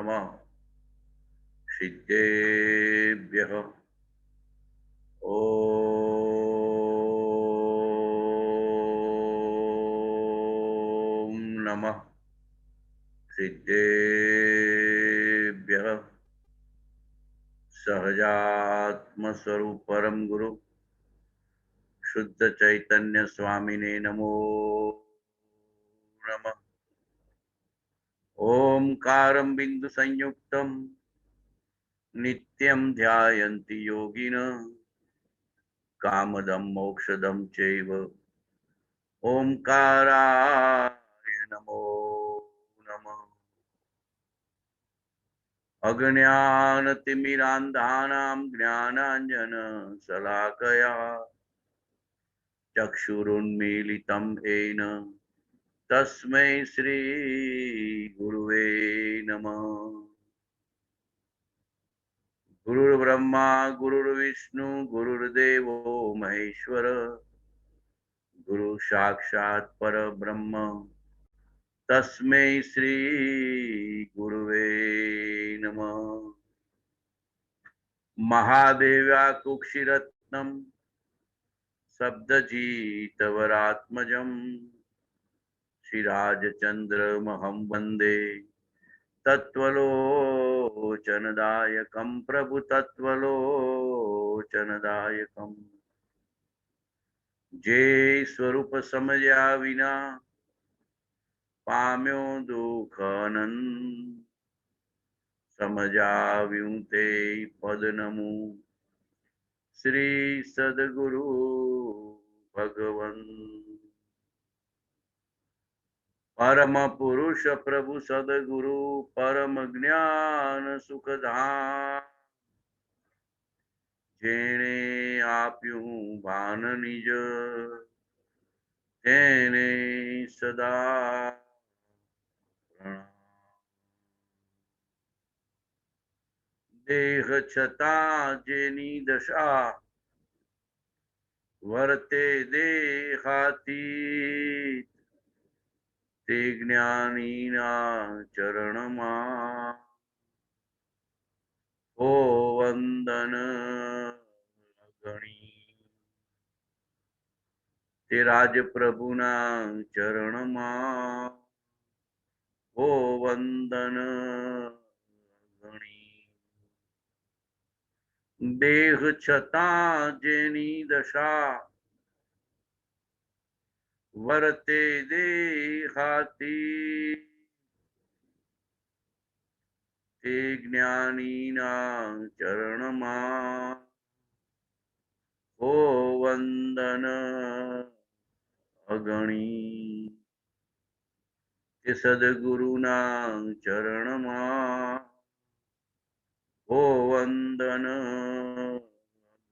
नमः सिद्धेभ्यः। ॐ नमः सिद्धेभ्यः। सहजात्म स्वरूप परम गुरु शुद्ध चैतन्य स्वामिने नमो नमः। ओंकारं बिंदु संयुक्तं नित्यं ध्यायन्ति योगिनः कामदं मोक्षदं चैव ओंकाराय नमो नमः। अज्ञानतिमिरान्धानां ज्ञानाञ्जनशलाकया चक्षुरुन्मीलितं येन तस्मै श्री गुरुवे नमः। गुरुर्ब्रह्मा गुरुर्विष्णु गुरुर्देवो महेश्वर गुरु साक्षात् परब्रह्म तस्मै श्री गुरुवे नमः। महादेव्याकुक्षिरत्नं शब्दजीतवरात्मजं श्रीराजचन्द्रमहं वन्दे तत्त्वलोचनदायकं प्रभु तत्त्वलोचनदायकम्। जे स्वरूप समज्या विना पाम्यो दुःखनंद समजाव्યું તે પદ નમું શ્રી સદગુરુ ભગવન। પરમ પુરુષ પ્રભુ સદગુરુ પરમ જ્ઞાન સુખધામ જેણે આપ્યું ભાન નિજ તેને સદા પ્રણામ। देह छता जेनी दशा वर्ते देहातीत ते ज्ञानीना चरणमा ओ वंदन गणी। ते राज प्रभुना चरणमा ओ वंदन गणी। देह छता जेनी दशा वर्ते देहाती ते ज्ञानीना चरणमा ओ वंदन अगणी। ते सद्गुरुना चरणमा ओ वंदन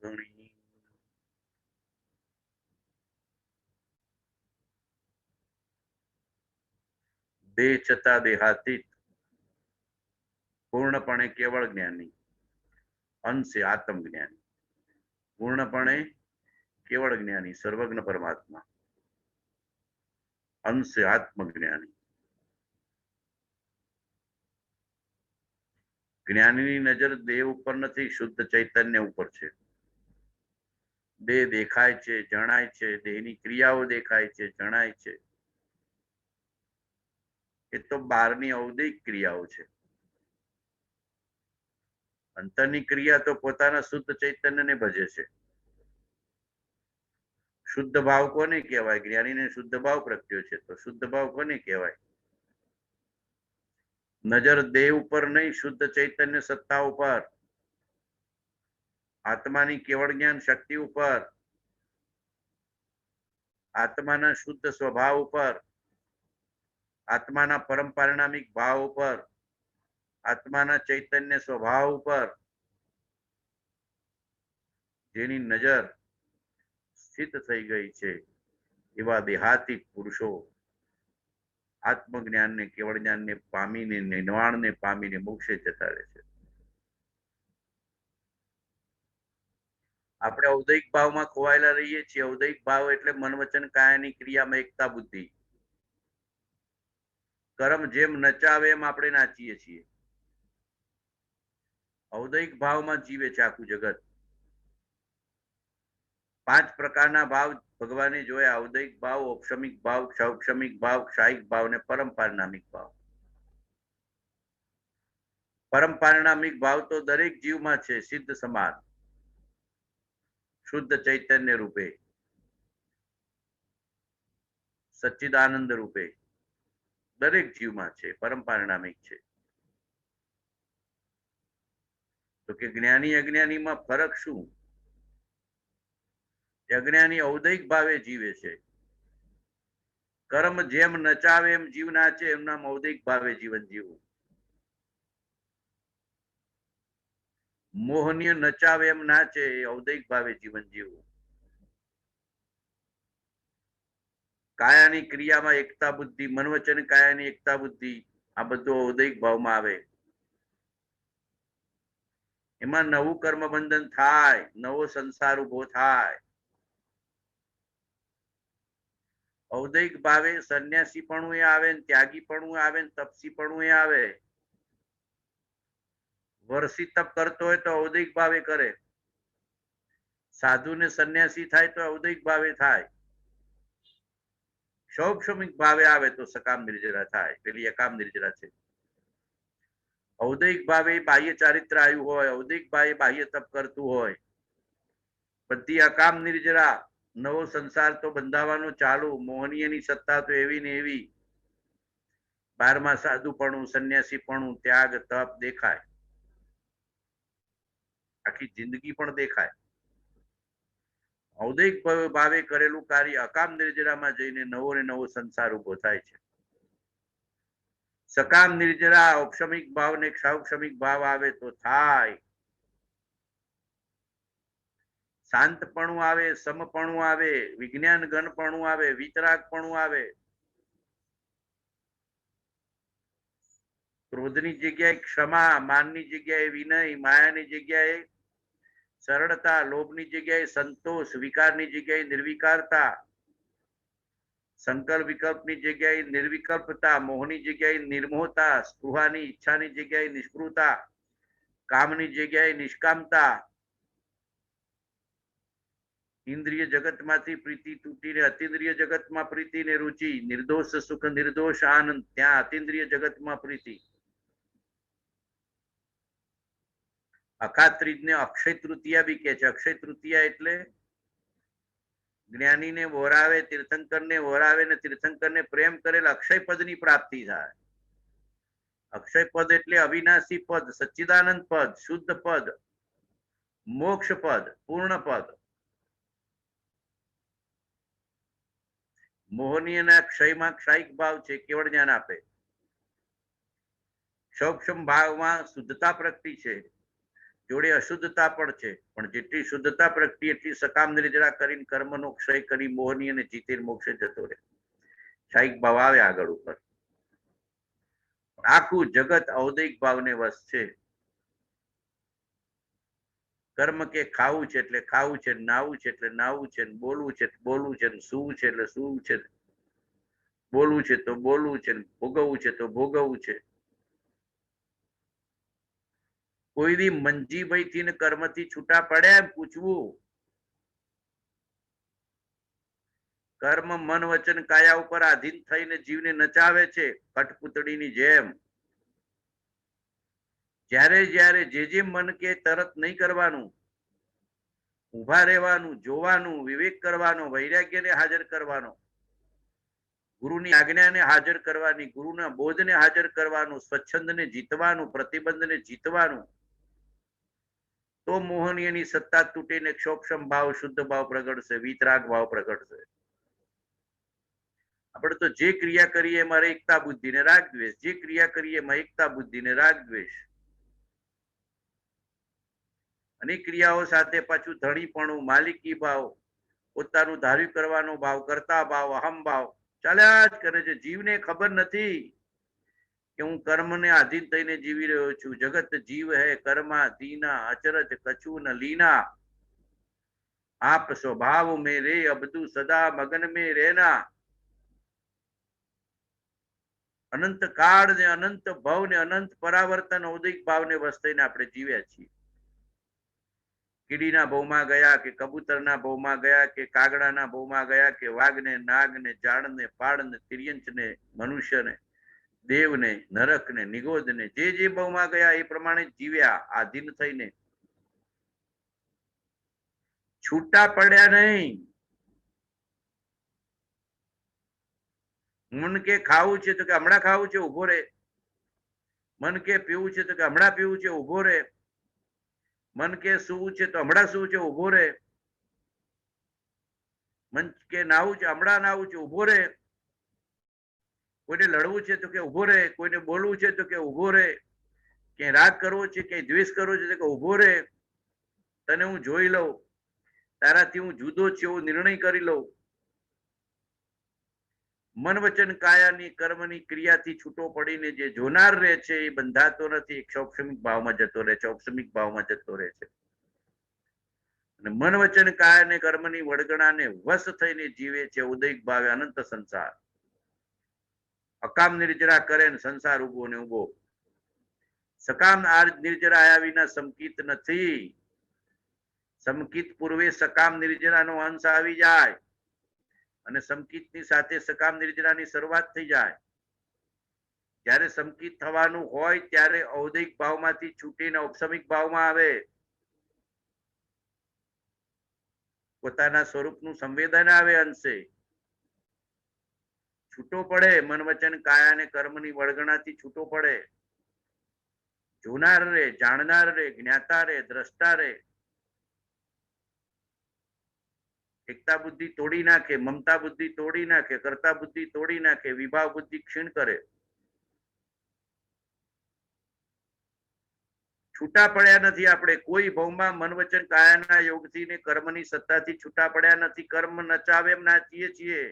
अगणी। देह छता देहातीत पूर्णपणे केवळ ज्ञानी अंश आत्मज्ञानी पूर्णपणे केवळ ज्ञानी सर्वज्ञ परमात्मा अंश आत्मज्ञानी। જ્ઞાનીની નજર દેહ ઉપર નથી શુદ્ધ ચૈતન્ય ઉપર છે। દેહ દેખાય છે જણાય છે દેહની ક્રિયાઓ દેખાય છે જણાય છે એ તો બહારની ઔદિક ક્રિયાઓ છે। અંતરની ક્રિયા તો પોતાના શુદ્ધ ચૈતન્યને ભજે છે। શુદ્ધ ભાવ કોને કહેવાય? જ્ઞાનીને શુદ્ધ ભાવ પ્રગટ્યો છે તો શુદ્ધ ભાવ કોને કહેવાય? નજર દેહ ઉપર નહીં શુદ્ધ ચૈતન્ય સત્તા ઉપર આત્માની કેવળ જ્ઞાન શક્તિ ઉપર આત્માના શુદ્ધ સ્વભાવ ઉપર આત્માના પરમ પારિણામિક ભાવ ઉપર આત્માના ચૈતન્ય સ્વભાવ ઉપર જેની નજર સ્થિત થઈ ગઈ છે એવા દેહાતી પુરુષો આત્મજ્ઞાનને કેવળ જ્ઞાનને પામીને નિર્વાણને પામીને મોક્ષે જતા રહે છે। આપણે ઔદૈહિક ભાવમાં ખોવાયેલા રહીએ છીએ। ઔદૈહિક ભાવ એટલે મન વચન કાયાની ક્રિયામાં એકતા બુદ્ધિ। કર્મ જેમ નચાવે એમ આપણે નાચીએ છીએ। ઔદૈહિક ભાવમાં જીવે છે આખું જગત. 5 પ્રકારના ભાવ ભગવાને જોયા: ઔદૈહિક ભાવ, ઔપશમિક ભાવ, ક્ષૌક્ષમિક ભાવ, ક્ષાયિક ભાવ અને પરમ પારિણામિક ભાવ. પરમ પારિણામિક ભાવ તો દરેક જીવમાં છે, સિદ્ધ સમાન, શુદ્ધ ચૈતન્ય રૂપે, સચ્ચિદાનંદ રૂપે દરેક જીવમાં છે. પરમ પારિણામિક છે. તો કે જ્ઞાની અજ્ઞાનીમાં ફરક શું? અજ્ઞાની ઔદૈહિક ભાવે જીવે છે. કર્મ જેમ નચાવે એમ જીવ નાચે, એમના ઔદૈહિક ભાવે જીવન જીવવું. મોહનીય નચાવે એમ નાચે, ઔદૈહિક ભાવે જીવન જીવવું. કાયાની ક્રિયામાં એકતા બુદ્ધિ, મન વચન કાયાની એકતા બુદ્ધિ, આ બધું ઔદૈહિક ભાવમાં આવે. એમાં નવું કર્મ બંધન થાય, નવો સંસાર ઉભો થાય. ઔદૈહિક ભાવે સંન્યાસીપણું એ આવે, ત્યાગીપણું આવે, તપસીપણું એ આવે. વર્ષી તપ કરતો હોય તો ઔદૈહિક ભાવે કરે. સાધુ ને સંન્યાસી થાય તો ઔદૈહિક ભાવે થાય. ક્ષૌક્ષમિક ભાવે આવે તો સકામ નિર્જરા થાય. પેલી અકામ નિર્જરા છે. ઔદૈહિક ભાવે બાહ્ય ચારિત્ર આવ્યું હોય, ઔદૈહિક ભાવે બાહ્ય તપ કરતું હોય. બધી અકામ નિર્જરા, નવો સંસાર તો બંધાવાનો ચાલુ. મોહનીયની સત્તા તો એવી ને એવી. 12મા સાધુપણું, સંન્યાસીપણું, ત્યાગ, તપ દેખાય. આખી જિંદગી પણ દેખાય. ઔદૈહિક ભાવે કરેલું કાર્ય અકામ નિર્જરામાં જઈને નવો ને નવો સંસાર ઉભો થાય છે. સકામ નિર્જરા, ઔપશમિક ભાવ ને ક્ષૌક્ષમિક ભાવ આવે તો થાય. શાંતપણું આવે, સમપણું આવે, વિજ્ઞાન ગણપણું આવે, વિતરાગપણું આવે. ક્રોધની જગ્યાએ ક્ષમા, માનની જગ્યાએ વિનય, માયાની જગ્યાએ સરળતા, લોભની જગ્યાએ સંતોષ, વિકારની જગ્યાએ નિર્વિકારતા, સંકલ્પ વિકલ્પની જગ્યાએ નિર્વિકલ્પતા, મોહની જગ્યાએ નિર્મોહતા, સ્પૃહાની ઈચ્છાની જગ્યાએ નિષ્પૃહતા, કામની જગ્યાએ નિષ્કામતા. ઇન્દ્રિય જગતમાંથી પ્રીતિ તૂટીને અતિન્દ્રિય જગતમાં પ્રીતિ ને રુચિ, નિર્દોષ સુખ, નિર્દોષ આનંદ, ત્યાં અતિન્દ્રિય જગતમાં પ્રીતિ. અખાત્રીજને અક્ષય તૃતીયા બી કે છે. અક્ષય તૃતીયા એટલે જ્ઞાનીને વોરાવે, તીર્થંકરને વોરાવે ને તીર્થંકરને પ્રેમ કરેલ અક્ષય પદની પ્રાપ્તિ થાય. અક્ષય પદ એટલે અવિનાશી પદ, સચ્ચિદાનંદ પદ, શુદ્ધ પદ, મોક્ષ પદ, પૂર્ણ પદ. મોહનીયના ક્ષયમાં ક્ષાયિક ભાવ છે, કેવળ જ્ઞાન આપે. સૌક્ષમ ભાવમાં શુદ્ધતા પ્રગટી છે, જોડે અશુદ્ધતા પણ છે. પણ જેટલી શુદ્ધતા પ્રગટી એટલી સકામ નિર્જરા કરીને કર્મનો ક્ષય કરી મોહનીય અને જીતે મોક્ષે જતો રહે. ક્ષાયિક ભાવ આવે આગળ ઉપર. આખું જગત ઔદૈહિક ભાવને વશ છે. કર્મ કે ખાવું છે એટલે ખાવું છે, નાવું છે એટલે નાવું છે, બોલવું છે બોલવું છે, સૂવું છે એટલે સૂવું છે, બોલવું છે તો બોલવું છે, ભોગવવું છે તો ભોગવવું છે. કોઈ દી મંજીભાઈ થી ને કર્મથી છૂટા પડ્યા એમ પૂછવું. કર્મ મન વચન કાયા ઉપર આધીન થઈને જીવને નચાવે છે, કઠપૂતળીની જેમ. જ્યારે જ્યારે જે મન કે તરત નહીં કરવાનું, ઉભા રહેવાનું, જોવાનું, વિવેક કરવાનો, વૈરાગ્યને હાજર કરવાનો, ગુરુની આજ્ઞાને હાજર કરવાની, ગુરુના બોધને હાજર કરવાનું, સ્વચ્છંદને જીતવાનું, પ્રતિબંધને જીતવાનું. તો મોહનીયની સત્તા તૂટીને ક્ષોક્ષમ ભાવ, શુદ્ધ ભાવ પ્રગટશે, વિતરાગ ભાવ પ્રગટશે. આપણે તો જે ક્રિયા કરીએ એમાં એકતા બુદ્ધિ ને રાગ દ્વેષ, જે ક્રિયા કરીએ એમાં એકતા બુદ્ધિ ને રાગ દ્વેષ. અને ક્રિયાઓ સાથે પાછું ધણીપણું, માલિકી ભાવ, પોતાનું ધાર્યું કરવાનો ભાવ, કરતા ભાવ, અહમ ભાવ ચાલ્યા જ કરે છે. જીવને ખબર નથી કે હું કર્મને આધીન થઈને જીવી રહ્યો છું. જગત જીવ હૈ કર્મા દીના, અચરજ કછુ ન લીના. આપ સ્વભાવ में रे अबदू सदा मगन में रहना. અનંત કાળ ને અનંત ભવ ને અનંત પરાવર્તન ઔદિક ભાવને વશ થઈને આપણે જીવ્યા છીએ. કીડીના ભવમાં ગયા કે કબૂતરના ભવમાં ગયા કે કાગડાના ભવમાં ગયા કે વાઘને નાગને ઝાડને પાડને તિર્યંચને મનુષ્યને દેવને નરકને નિગોદને જે ભવમાં ગયા એ પ્રમાણે જીવ્યા આધીન થઈને. છૂટા પડ્યા નહીં. મન કે ખાવું છે તો કે હમણાં ખાવું છે ઉભો રે. મન કે પીવું છે તો કે હમણાં પીવું છે ઉભો રે. મન કે સૂવું છે તો હમણાં સૂવું છે ઉભો રે. મન કે નાવું છે હમણાં નાવું છે ઉભો રે. કોઈને લડવું છે તો કે ઉભો રે. કોઈને બોલવું છે તો કે ઉભો રે. ક્યાંય રાગ કરવો છે ક્યાંય દ્વેષ કરવો છે તો કે ઉભો રે. તને હું જોઈ લઉં, તારાથી હું જુદો છું એવો નિર્ણય કરી લઉં. મન વચન કાયાની કર્મની ક્રિયાથી છૂટો પડીને જે જોનાર રહે છે એ બંધાતો નથી. એક ઔક્ષમિક ભાવમાં જતો રહે છે, ઔક્ષમિક ભાવમાં જતો રહે છે. અને મન વચન કાયાને કર્મની વળગણાને વશ થઈને જીવે છે ઉદયિક ભાવે અનંત સંસાર. અકામ નિર્જરા કરે ને સંસાર ઉભો ને ઉભો. સકામ આ નિર્જરા આયા વિના સમકિત નથી. સમકિત પૂર્વે સકામ નિર્જરાનો અંશ આવી જાય અને સમકિતની સાથે સકામ નિર્જરાની શરૂઆત થઈ જાય. જ્યારે સમકિત થવાનું હોય ત્યારે ઔદિક ભાવમાંથી છૂટીને ઔક્ષમિક ભાવમાં આવે. પોતાના સ્વરૂપનું સંવેદન આવે અંશે. છૂટો પડે મન વચન કાયા અને કર્મની વળગણાથી છૂટો પડે. જોનાર રે, જાણનાર રે, જ્ઞાતા રે, દ્રષ્ટા રે. એકતા બુદ્ધિ તોડી નાખે, મમતા બુદ્ધિ તોડી નાખે, કર્તા બુદ્ધિ તોડી નાખે, વિભાવ બુદ્ધિ ક્ષીણ કરે. છૂટા પડ્યા નથી આપણે કોઈ ભવમાં મન વચન કાયાના યોગથી ને કર્મની સત્તાથી છૂટા પડ્યા નથી. કર્મ નચાવે એમ નાચીએ છીએ.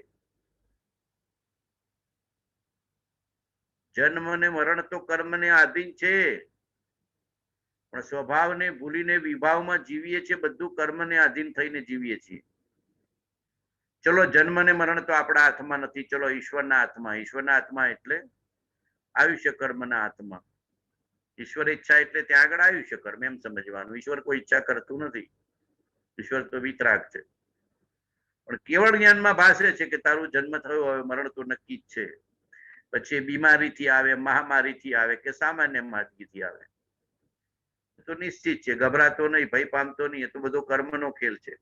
જન્મ ને મરણ તો કર્મને આધીન છે, પણ સ્વભાવને ભૂલીને વિભાવમાં જીવીએ છીએ. બધું કર્મને આધીન થઈને જીવીએ છીએ. ચલો જન્મ ને મરણ તો આપણા હાથમાં નથી, ચલો ઈશ્વરના હાથમાં. ઈશ્વરના હાથમાં એટલે આયુષ્ય કર્મના હાથમાં. ઈશ્વર ઈચ્છા એટલે ત્યાં આગળ આયુષ્ય કર્મ એમ સમજવાનું. ઈશ્વર કોઈ ઈચ્છા કરતું નથી. ઈશ્વર તો વિતરાગ છે. પણ કેવળ જ્ઞાનમાં ભાષે છે કે તારું જન્મ થયો, હવે મરણ તો નક્કી જ છે. પછી બીમારીથી આવે, મહામારીથી આવે કે સામાન્ય માંદગીથી આવે તો નિશ્ચિત છે. ગભરાતો નહીં, ભય પામતો નહીં. એ તો બધો કર્મનો ખેલ છે.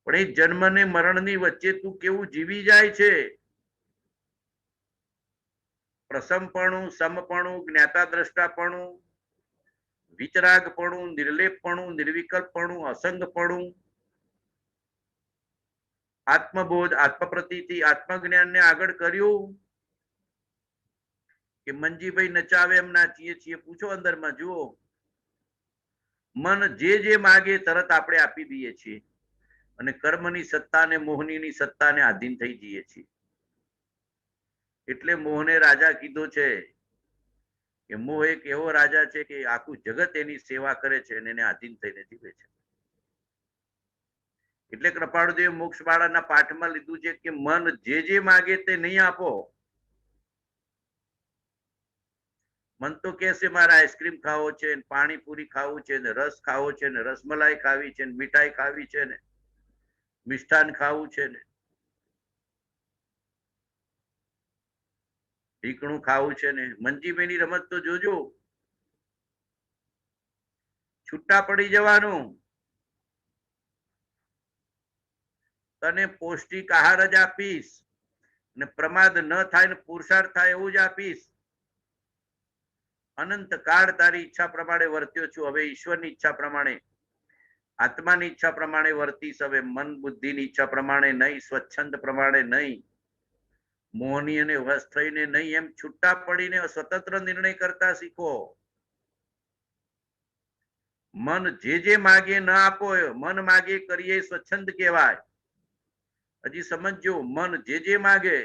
પણ એ જન્મ ને મરણની વચ્ચે તું કેવું જીવી જાય છે. પ્રસમપણું, સમપણું, જ્ઞાતા દ્રષ્ટાપણું, વિતરાગપણું, નિર્લેપપણું, નિર્વિકલ્પપણું, અસંગપણું, આત્મબોધ, આત્મપ્રતીતિ, આત્મજ્ઞાનને આગળ કર્યું કે મંજીભાઈ નચાવે એમ નાચીએ છીએ. પૂછો અંદરમાં જુઓ. મન જે માગે તરત આપણે આપી દઈએ છીએ અને કર્મની સત્તાને મોહનીની સત્તાને આધીન થઈ જઈએ છીએ. એટલે મોહને રાજા કીધો છે કે મોહ એક એવો રાજા છે કે આખું જગત એની સેવા કરે છે અને એને આધીન થઈને જીવે છે. એટલે કૃપાળુદેવ મોક્ષમાળાના પાઠમાં લીધું છે કે મન જે માગે તે નહીં આપો. મન તો કે છે મારે આઈસ્ક્રીમ ખાવો છે, પાણીપુરી ખાવું છે, ને રસ ખાવો છે, ને રસમલાઈ ખાવી છે, ને મીઠાઈ ખાવી છે, ને મિષ્ટાન ખાવું છે, ને ઢીકણું ખાવું છે. ને મંજીભાઈની રમત તો જોજો. છૂટા પડી જવાનું. તને પૌષ્ટિક આહાર જ આપીશ ને પ્રમાદ ન થાય ને પુરુષાર્થ થાય એવું જ આપીશ. અનંત કાળ તારી ઈચ્છા પ્રમાણે વર્ત્યો છું. હવે ઈશ્વરની ઈચ્છા પ્રમાણે, આત્માની ઈચ્છા પ્રમાણે વર્તીશ. હવે મન બુદ્ધિની ઈચ્છા પ્રમાણે નહીં, સ્વચ્છંદ પ્રમાણે નહીં, મોહની અને વશ થઈને નહીં. એમ છૂટા પડીને સ્વતંત્ર નિર્ણય કરતા શીખો. મન જે માગે ન આપો. મન માગે કરીએ સ્વચ્છંદ કહેવાય. હજી સમજો. મન જે માગે.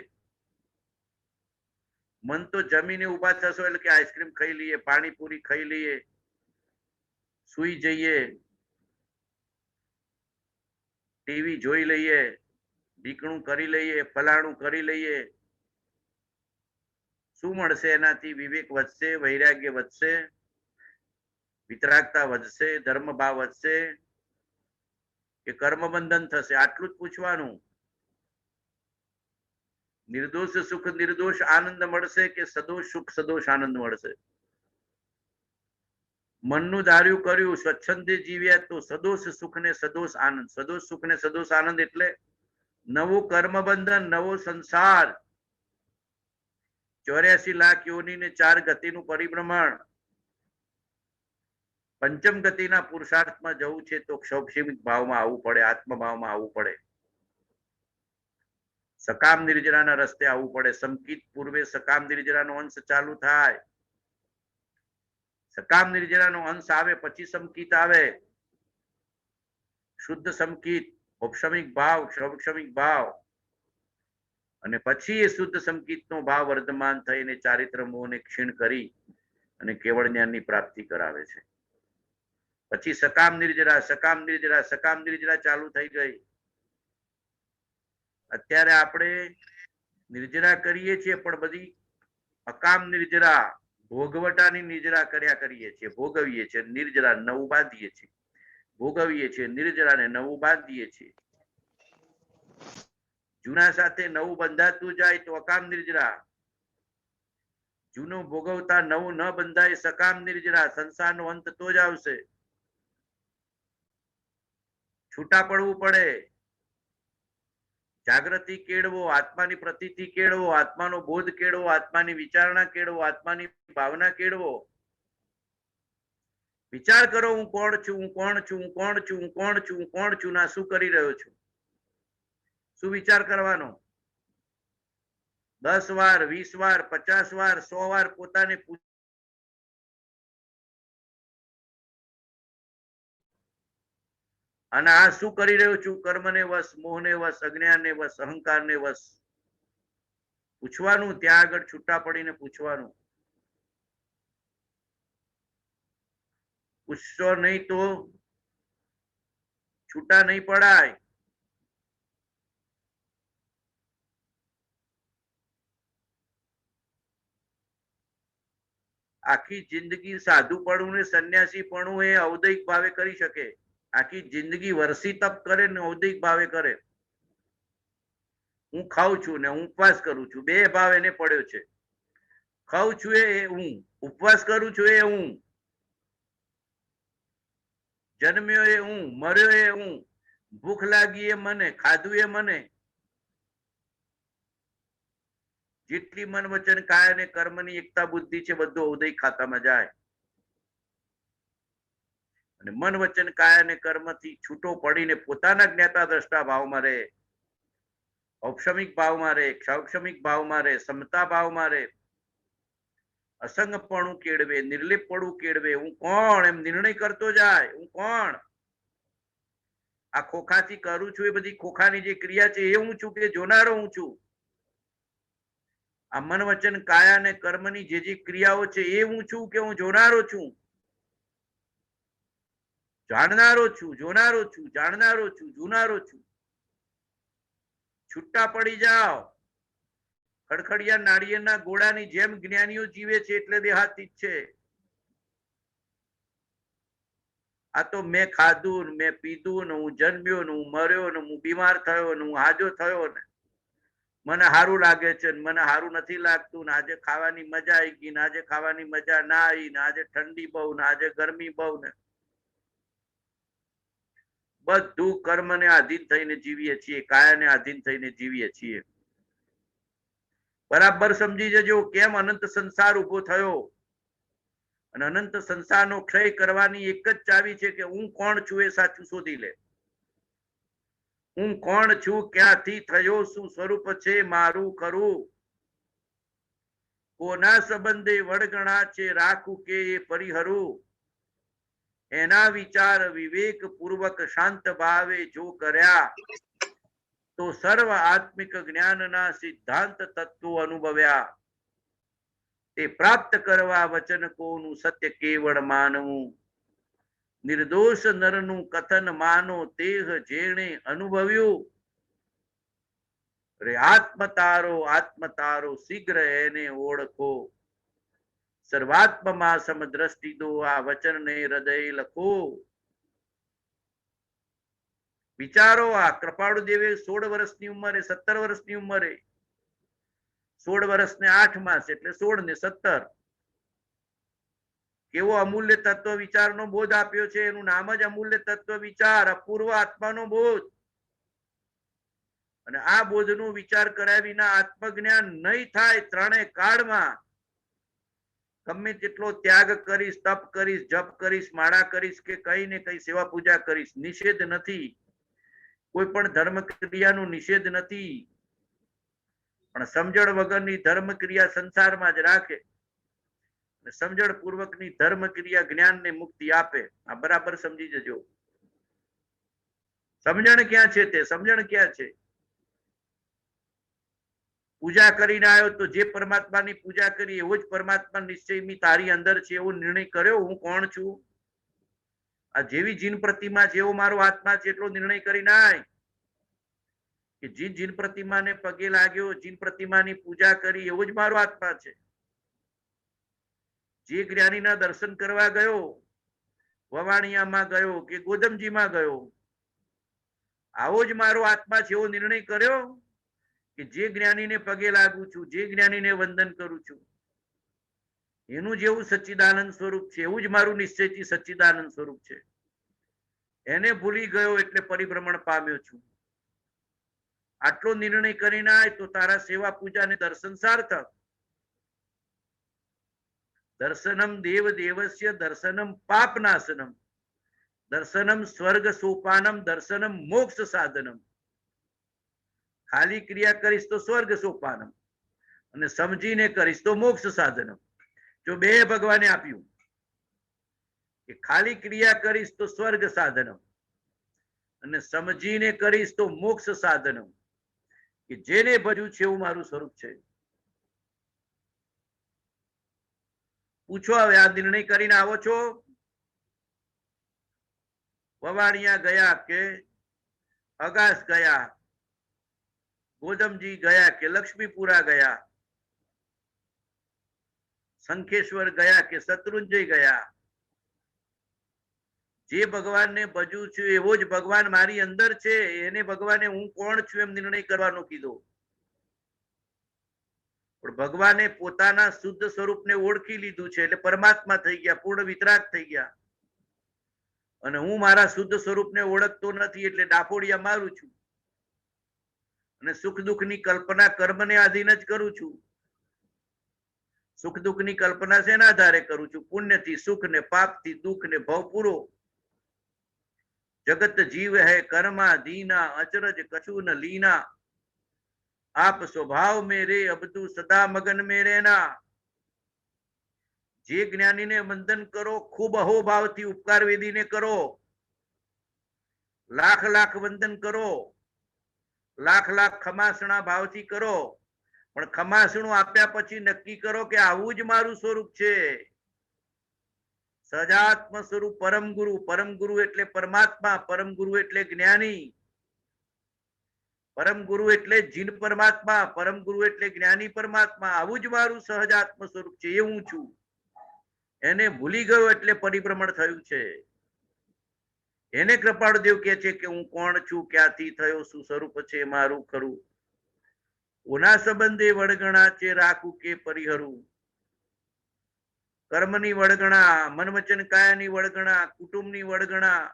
મન તો જમીને ઉભા થશો એટલે કે આઈસ્ક્રીમ ખાઈ લઈએ, પાણીપુરી ખાઈ લઈએ, સુઈ જઈએ, ટીવી જોઈ લઈએ, ઢીકણું કરી લઈએ, ફલાણું કરી લઈએ, શું મળશે એનાથી? વિવેક વધશે, વૈરાગ્ય વધશે, વિતરાગતા વધશે, ધર્મ ભાવ વધશે કે કર્મ બંધન થશે? આટલું જ પૂછવાનું. નિર્દોષ સુખ નિર્દોષ આનંદ મળશે કે સદોષ સુખ સદોષ આનંદ મળશે? મનનું ધાર્યું કર્યું, સ્વચ્છંદે જીવ્યા તો સદોષ સુખ ને સદોષ આનંદ. સદોષ સુખ ને સદોષ આનંદ એટલે નવું કર્મ બંધન, નવો સંસાર, 84 લાખ યોની ને 4 ગતિનું પરિભ્રમણ. પંચમ ગતિના પુરુષાર્થમાં જવું છે તો ક્ષૌક્ષમિક ભાવમાં આવવું પડે, આત્મભાવમાં આવવું પડે, સકામ નિર્જરાના રસ્તે આવવું પડે. સંકિત પૂર્વે સકામ નિર્જરાનો અંશ ચાલુ થાય, સકામ નિર્જરાનો અંશ આવે પછી સંકિત આવે. શુદ્ધ સંકિત, ઔપશમિક ભાવ, ક્ષૌક્ષમિક ભાવ, અને પછી એ શુદ્ધ સંકિતનો ભાવ વર્ધમાન થઈને ચારિત્ર મોહને ક્ષીણ કરી અને કેવળ જ્ઞાનની પ્રાપ્તિ કરાવે છે. પછી સકામ નિર્જરા, સકામ નિર્જરા, સકામ નિર્જરા ચાલુ થઈ ગઈ. અત્યારે આપણે નિર્જરા કરીએ છીએ પણ બધી અકામ નિર્જરા, ભોગવટાની નિર્જરા કર્યા કરીએ છીએ, ભોગવીએ છીએ. નિર્જરા નવું બાંધીએ છીએ, ભોગવીએ છીએ નિર્જરાને નવું બાંધીએ છીએ. જૂના સાથે નવું બંધાતું જાય તો અકામ નિર્જરા, જૂનું ભોગવતા નવું ન બંધાય સકામ નિર્જરા. સંસારનો અંત તો જ આવશે. છૂટા પડવું પડે, જાગૃતિ કેળવો, આત્માની પ્રતીતિ કેળવો, આત્માનો બોધ કેળવો, આત્માની વિચારણા કેળવો, આત્માની ભાવના કેળવો. વિચાર કરો, હું કોણ છું, હું કોણ છું, હું કોણ છું, હું કોણ છું, હું કોણ છું, ના શું કરી રહ્યો છું? શું વિચાર કરવાનો? 10 વાર, 20 વાર, 50 વાર, 100 વાર પોતાને અને આ શું કરી રહ્યો છું? કર્મને વશ, મોહને વશ, અજ્ઞાનને વશ, અહંકારને વશ. પૂછવાનું, ત્યાં આગળ છૂટા પડીને પૂછવાનું. પૂછશો નહીં તો છૂટા નહીં પડાય. આખી જિંદગી સાધુ પડવું ને સંન્યાસી પડવું એ ઔદૈક ભાવે કરી શકે. આખી જિંદગી વર્ષી તપ કરે ને ઔદૈક ભાવે કરે. હું ખાઉં છું ને હું ઉપવાસ કરું છું, બે ભાવ એને પડ્યો છે. ખાઉં છું એ હું, ઉપવાસ કરું છું એ હું, જન્મ્યો એ હું, મર્યો એ હું, ભૂખ લાગી એ મને, ખાધું એ મને. જેટલી મન વચન કાય અને કર્મની એકતા બુદ્ધિ છે બધું ઔદૈક ખાતામાં જાય. અને મન વચન કાય અને કર્મથી છૂટો પડીને પોતાના જ્ઞાતા દ્રષ્ટા ભાવમાં રહે, ઔપશમિક ભાવમાં રહે, ક્ષૌક્ષમિક ભાવમાં રહે, સમતા ભાવમાં રહે, અસંગપણું કેળવે, નિર્લેપપણું કેળવે. હું કોણ એમ નિર્ણય કરતો જાય. હું કોણ? આ ખોખાથી કરું છું એ બધી ખોખાની જે ક્રિયા છે એ હું છું કે જોનારો હું છું? આ મન વચન કાયા અને કર્મની જે ક્રિયાઓ છે એ હું છું કે હું જોનારો છું? જાણનારો છું, જોનારો છું, જાણનારો છું, જોનારો છું. છૂટા પડી જાઓ. ખડખડિયા નાળિયેરના ગોળાની જેમ જ્ઞાનીઓ જીવે છે એટલે દેહાતીત છે. આ તો મેં ખાધું ને મેં પીધું ને હું જન્મ્યો ને હું મર્યો ને હું બીમાર થયો ને હું હાજો થયો ને મને સારું લાગે છે ને મને સારું નથી લાગતું ને આજે ખાવાની મજા આવી ગઈ ને આજે ખાવાની મજા ના આવી ને આજે ઠંડી બહુ ને આજે ગરમી બહુ ને બધું કર્મને આધીન થઈને જીવીએ છીએ, કાયાને આધીન થઈને જીવીએ છીએ. બરાબર સમજી જજો કેમ અનંત સંસાર ઉભો થયો. અને અનંત સંસારનો ક્ષય કરવાની એક જ ચાવી છે કે હું કોણ છું એ સાચું શોધી લે. હું કોણ છું, ક્યાંથી થયો, શું સ્વરૂપ છે મારું ખરું, કોના સંબંધે વડગણા છે રાખું કે એ પરિહરું. એના વિચાર વિવેક પૂર્વક શાંત ભાવે જો કર્યા તો સર્વ આત્મિક જ્ઞાનના સિદ્ધાંત તત્વો અનુભવ્યા. તે પ્રાપ્ત કરવા વચનકોનું સત્ય કેવળ માનવું. નિર્દોષ નરનું કથન માનો તેહ જેણે અનુભવ્યું. રે આત્મ તારો શીઘ્ર એને ઓળખો, સર્વાત્મમાં સમદ્રષ્ટિ દો, આ વચનને હૃદય લખો. વિચારો, આ કૃપાળુ દેવે 16 વર્ષની ઉંમરે, 17 વર્ષની ઉંમરે, 16 વર્ષ ને 8 માસ એટલે 16 ને 17, કેવો અમૂલ્ય તત્વ વિચારનો બોધ આપ્યો છે. એનું નામ જ અમૂલ્ય તત્વ વિચાર, અપૂર્વ આત્માનો બોધ. અને આ બોધનો વિચાર કર્યા વિના આત્મજ્ઞાન નહીં થાય. ત્રણેય કાળમાં ગમે તેટલો ત્યાગ કરીશ, તપ કરીશ, જપ કરીશ, માળા કરીશ કે કઈ ને કઈ સેવા પૂજા કરીશ, નિષેધ નથી. કોઈ પણ ધર્મ ક્રિયાનો નિષેધ નથી. પણ સમજણ વગરની ધર્મ ક્રિયા સંસારમાં જ રાખે, સમજણ પૂર્વકની ધર્મ ક્રિયા જ્ઞાનને મુક્તિ આપે. આ બરાબર સમજી જજો. સમજણ ક્યાં છે? તે સમજણ ક્યાં છે? પૂજા કરીને આવ્યો તો જે પરમાત્માની પૂજા કરી એવો જ પરમાત્મા નિશ્ચય તારી અંદર છે એવો નિર્ણય કર્યો. હું કોણ છું? આ જેવી જીન પ્રતિમા, જેવો મારો આત્મા છે એટલો નિર્ણય કરીને આય કે જીન પ્રતિમાને પગે લાગ્યો, જીન પ્રતિમાની પૂજા કરી એવો જ મારો આત્મા છે. જે જ્ઞાનીના દર્શન કરવા ગયો, વવાણિયામાં ગયો કે ગોદમજીમાં ગયો, આવો જ મારો આત્મા છે એવો નિર્ણય કર્યો કે જે જ્ઞાનીને પગે લાગુ છું, જે જ્ઞાનીને વંદન કરું છું, એનું જેવું સચ્ચિદાનંદ સ્વરૂપ છે એવું જ મારું નિશ્ચયથી સચ્ચિદાનંદ સ્વરૂપ છે. એને ભૂલી ગયો એટલે પરિભ્રમણ પામ્યો છું. આટલો નિર્ણય કરીને આય તો તારા સેવા પૂજા ને દર્શન સાર્થક. દર્શનમ દેવ દેવસ્ય દર્શનમ પાપનાશનમ, દર્શનમ સ્વર્ગ સોપાનમ, દર્શનમ મોક્ષ સાધનમ. ખાલી ક્રિયા કરીશ તો સ્વર્ગ સોપાનમ, અને સમજીને કરીશ તો મોક્ષ સાધનમ. જો બે ભગવાને આપ્યું કે ખાલી ક્રિયા કરીશ તો સ્વર્ગ સાધનમ, અને સમજીને કરીશ તો મોક્ષ સાધનમ, કે જેને ભજ્યું છે એવું મારું સ્વરૂપ છે. પૂછો હવે, આ નિર્ણય કરીને આવો છો? વવાણિયા ગયા કે અગાસ ગયા, ગોદમજી ગયા કે લક્ષ્મીપુરા ગયા, શંખેશ્વર ગયા કે શત્રુંજય ગયા, જે ભગવાનને ભજું છું એવો જ ભગવાન મારી અંદર છે. એને ભગવાને હું કોણ છું એમ નિર્ણય કરવાનો કીધો. પણ ભગવાને પોતાના શુદ્ધ સ્વરૂપને ઓળખી લીધું છે એટલે પરમાત્મા થઈ ગયા, પૂર્ણ વિતરાગ થઈ ગયા. અને હું મારા શુદ્ધ સ્વરૂપને ઓળખતો નથી એટલે ડાફોડિયા મારું છું, અને સુખ દુઃખની કલ્પના કર્મને આધીન જ કરું છું. સુખ દુઃખની કલ્પના શેના આધારે કરું છું? પુણ્યથી સુખ ને, પાપથી દુઃખ ને, ભવ પૂરો. જગત જીવ હૈ કર્મા દીના, અચરજ કછુ ન લીના, આપ સ્વભાવ મેરે અબદુ સદા મગન में रहना. જે જ્ઞાનીને વંદન કરો ખૂબ અહોભાવથી ઉપકાર વેદીને કરો, લાખ લાખ વંદન કરો, લાખ લાખ ખમાસણા ભાવથી કરો, પણ ખમાસણું આપ્યા પછી નક્કી કરો કે આવું જ મારું સ્વરૂપ છે. સજાત્મ સ્વરૂપ પરમ ગુરુ, પરમ ગુરુ એટલે પરમાત્મા, પરમ ગુરુ એટલે જ્ઞાની, પરમ ગુરુ એટલે જીન પરમાત્મા, પરમ ગુરુ એટલે જ્ઞાની પરમાત્મા. આવું જ મારું સહજાત્મ સ્વરૂપ છે, એ હું છું. એને ભૂલી ગયો એટલે પરિભ્રમણ થયું છે. એને કૃપાળુદેવ કહે છે કે હું કોણ છું, ક્યાંથી થયો, શું સ્વરૂપ છે મારું ખરું. ઓના સંબંધે વડગણા છે રાખું કે પરિહરું. કર્મની વડગણા, મન વચન કાયાની વડગણા, કુટુંબની વડગણા,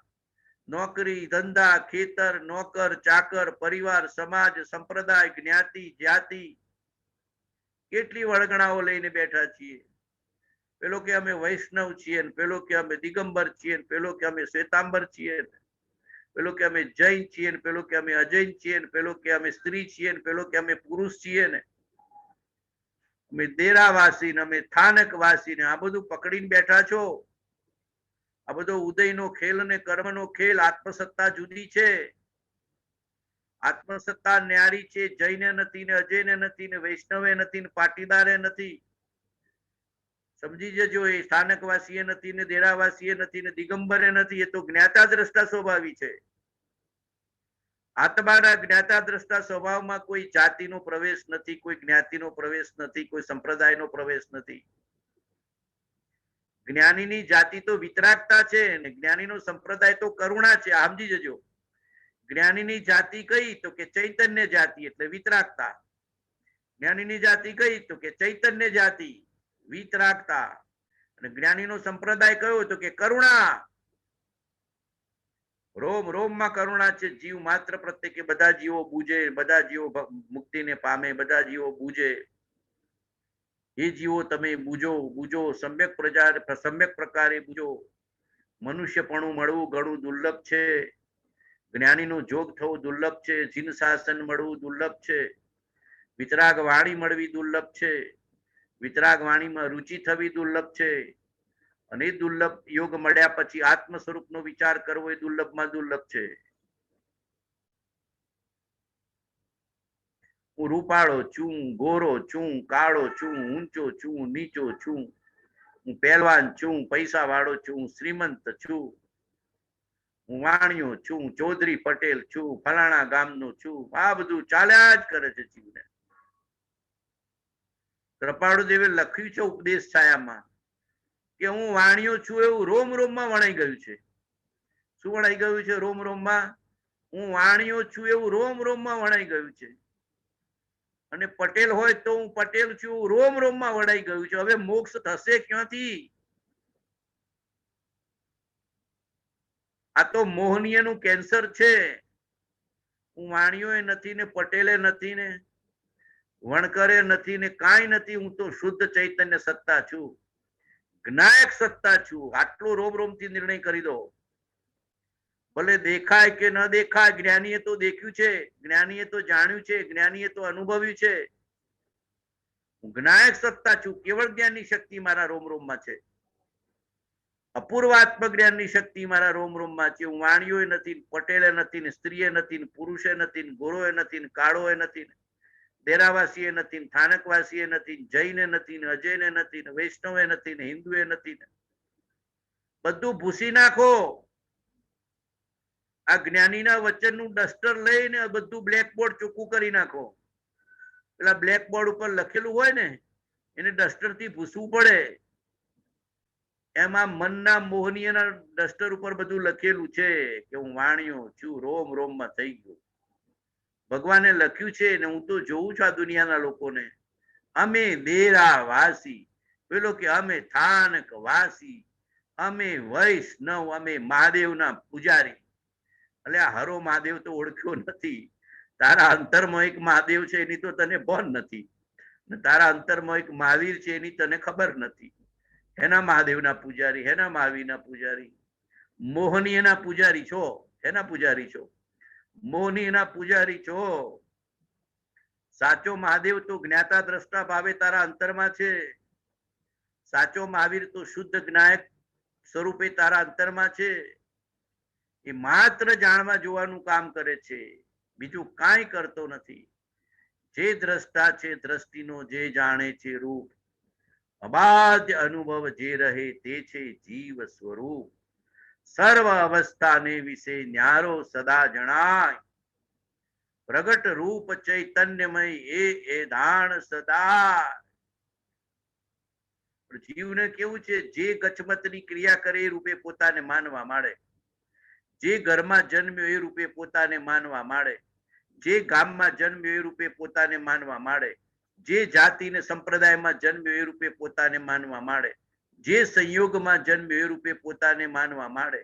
નોકરી ધંધા, ખેતર, નોકર ચાકર, પરિવાર, સમાજ, સંપ્રદાય, જ્ઞાતિ, જાતિ, કેટલી વડગણાઓ લઈને બેઠા છીએ. પેલો કે અમે વૈષ્ણવ છીએ, પેલો કે અમે દિગંબર છીએ, પેલો કે અમે શ્વેતાંબર છીએ, પેલો કે અમે જૈન છીએ, પેલો કે અમે અજૈન છીએ, પેલો કે અમે સ્ત્રી છીએ, પેલો કે અમે પુરુષ છીએ, ને અમે દેરાવાસી ને અમે સ્થાનકવાસી ને આ બધું પકડીને બેઠા છો. આ બધો ઉદયનો ખેલ અને કર્મનો ખેલ. આત્મસત્તા જુદી છે. આત્મસત્તા ન્યારી છે. જૈને નથી, ને અજયને નથી, ને વૈષ્ણવે નથી, ને પાટીદારે નથી. સમજી જજો, એ સ્થાનકવાસી નથી, ને દેરાવાસી નથી, ને દિગંબરે નથી. એ તો જ્ઞાતા દ્રષ્ટા સ્વભાવી છે. આત્માના જ્ઞાતા દ્રષ્ટા સ્વભાવમાં કોઈ જાતિનો પ્રવેશ નથી, કોઈ જ્ઞાતિનો પ્રવેશ નથી, કોઈ સંપ્રદાયનો પ્રવેશ નથી. જ્ઞાનીની જાતિ તો વિતરાગતા છે અને જ્ઞાનીનો સંપ્રદાય તો કરુણા છે. સમજી જજો. જ્ઞાનીની જાતિ કઈ તો કે ચૈતન્ય જાતિ એટલે વિતરાગતા. જ્ઞાનીની જાતિ કઈ તો કે ચૈતન્ય જાતિ વિતરાગતા. અને જ્ઞાનીનો સંપ્રદાય કયો તો કે કરુણા. રોમ રોમમાં કરુણા છે. જીવ માત્ર પ્રત્યે બધા જીવો બુજે, બધા જીવો મુક્તિને પામે, બધા જીવો બુજે. એ જીવો તમે બુજો બુજો, સમ્યક પ્રકારે બુજો. મનુષ્યપણું મળવું ઘણું દુર્લભ છે. જ્ઞાનીનો જોગ થવો દુર્લભ છે. જીન શાસન મળવું દુર્લભ છે. વિતરાગ વાણી મળવી દુર્લભ છે. વિતરાગ વાણીમાં રુચિ થવી દુર્લભ છે. અને દુર્લભ યોગ મળ્યા પછી આત્મ સ્વરૂપનો વિચાર કરવો એ દુર્લભમાં દુર્લભ છે. હું રૂપાળો છું, ગોરો છું, કાળો છું, ઊંચો છું, નીચો છું, હું પહેલવાન છું, પૈસા વાળો છું, શ્રીમંત છું, હું વાણિયો છું, ચૌધરી પટેલ છું, ફલાણા ગામનો છું. આ બધું ચાલ્યા જ કરે છે જીવને. કૃપાળુ દેવે લખ્યું છે ઉપદેશ છાયામાં કે હું વાણિયો છું એવું રોમ રોમમાં વણાઈ ગયું છે. શું વણાઈ ગયું છે? રોમ રોમમાં. હું વાણિયો છું એવું રોમ રોમમાં વણાઈ ગયું છે. અને પટેલ હોય તો હું પટેલ છું રોમ રોમમાં વણાઈ ગયું છે. હવે મોક્ષ થશે ક્યાંથી? આ તો મોહનીયનું કેન્સર છે. હું વાણિયો નથી ને પટેલે નથી ને વણકરે નથી ને કાંઈ નથી. હું તો શુદ્ધ ચૈતન્ય સત્તા છું, જ્ઞાયક સત્તા છું. આટલો રોમ રોમથી નિર્ણય કરી દો. ભલે દેખાય કે ન દેખાય, જ્ઞાનીએ તો દેખ્યું છે, જ્ઞાનીએ તો જાણ્યું છે, જ્ઞાનીએ તો અનુભવ્યું છે. હું જ્ઞાયક સત્તા છું. કેવળ જ્ઞાનની શક્તિ મારા રોમ રોમમાં છે. અપૂર્વ આત્મજ્ઞાનની શક્તિ મારા રોમ રોમમાં છે. હું વાણિયો નથી, પટેલે નથી, ને સ્ત્રીએ નથી, પુરુષે નથી, ગોરોએ નથી, કાળોએ નથી, ડેરાવાસીએ નથી, સ્થાનકવાસીએ નથી, જૈને નથી, અજયને નથી, વૈષ્ણવે નથી, હિન્દુએ નથી. બધું ભૂસી નાખો. આ જ્ઞાનીના વચનનું ડસ્ટર લઈને બધું બ્લેકબોર્ડ ચોખ્ખું કરી નાખો. પેલા બ્લેકબોર્ડ ઉપર લખેલું હોય ને એને ડસ્ટર થી ભૂસવું પડે. એમાં મનના મોહનીયના ડસ્ટર ઉપર બધું લખેલું છે કે હું વાણિયો છું, રોમ રોમમાં થઈ ગયું. ભગવાને લખ્યું છે ને હું તો જોઉં છું આ દુનિયાના લોકોને. અમે દેરાવાસી, પેલો કે અમે થાનક વાસી, અમે વૈષ્ણવ, અમે મહાદેવના પૂજારી. એટલે આ હરો મહાદેવ તો ઓળખ્યો નથી. તારા અંતરમાં એક મહાદેવ છે એની તો તને ભાન નથી, તારા અંતરમાં એક મહાવીર છે એની તને ખબર નથી. એના મહાદેવના પૂજારી, એના મહાવીરના પૂજારી, મોહનીયના પૂજારી છો. એના પૂજારી છો, મોહનીયના પૂજારી છો. સાચો મહાદેવ તો જ્ઞાતા દ્રષ્ટા ભાવે તારા અંતરમાં છે. સાચો મહાવીર તો શુદ્ધ જ્ઞાયક સ્વરૂપે તારા અંતરમાં છે. એ માત્ર જાણવા જોવાનું કામ કરે છે, બીજું કાંઈ કરતો નથી. જે દ્રષ્ટા છે દ્રષ્ટિનો, જે જાણે છે રૂપ, અબાધ્ય અનુભવ જે રહે તે છે જીવ સ્વરૂપ. સર્વ અવસ્થાને વિશે ન્યારો સદા જણાય, પ્રગટ રૂપ ચૈતન્યમય એ દાણ સદા. જીવને કેવું છે? જે ગચમતની ક્રિયા કરે એ રૂપે પોતાને માનવા માંડે. જે ઘરમાં જન્મ્યો એ રૂપે પોતાને માનવા માંડે. જે ગામમાં જન્મ્યો એ રૂપે પોતાને માનવા માંડે. જે જાતિ ને સંપ્રદાયમાં જન્મ્યો એ રૂપે પોતાને માનવા માંડે. જે સંયોગમાં જન્મ્યો એ રૂપે પોતાને માનવા માંડે.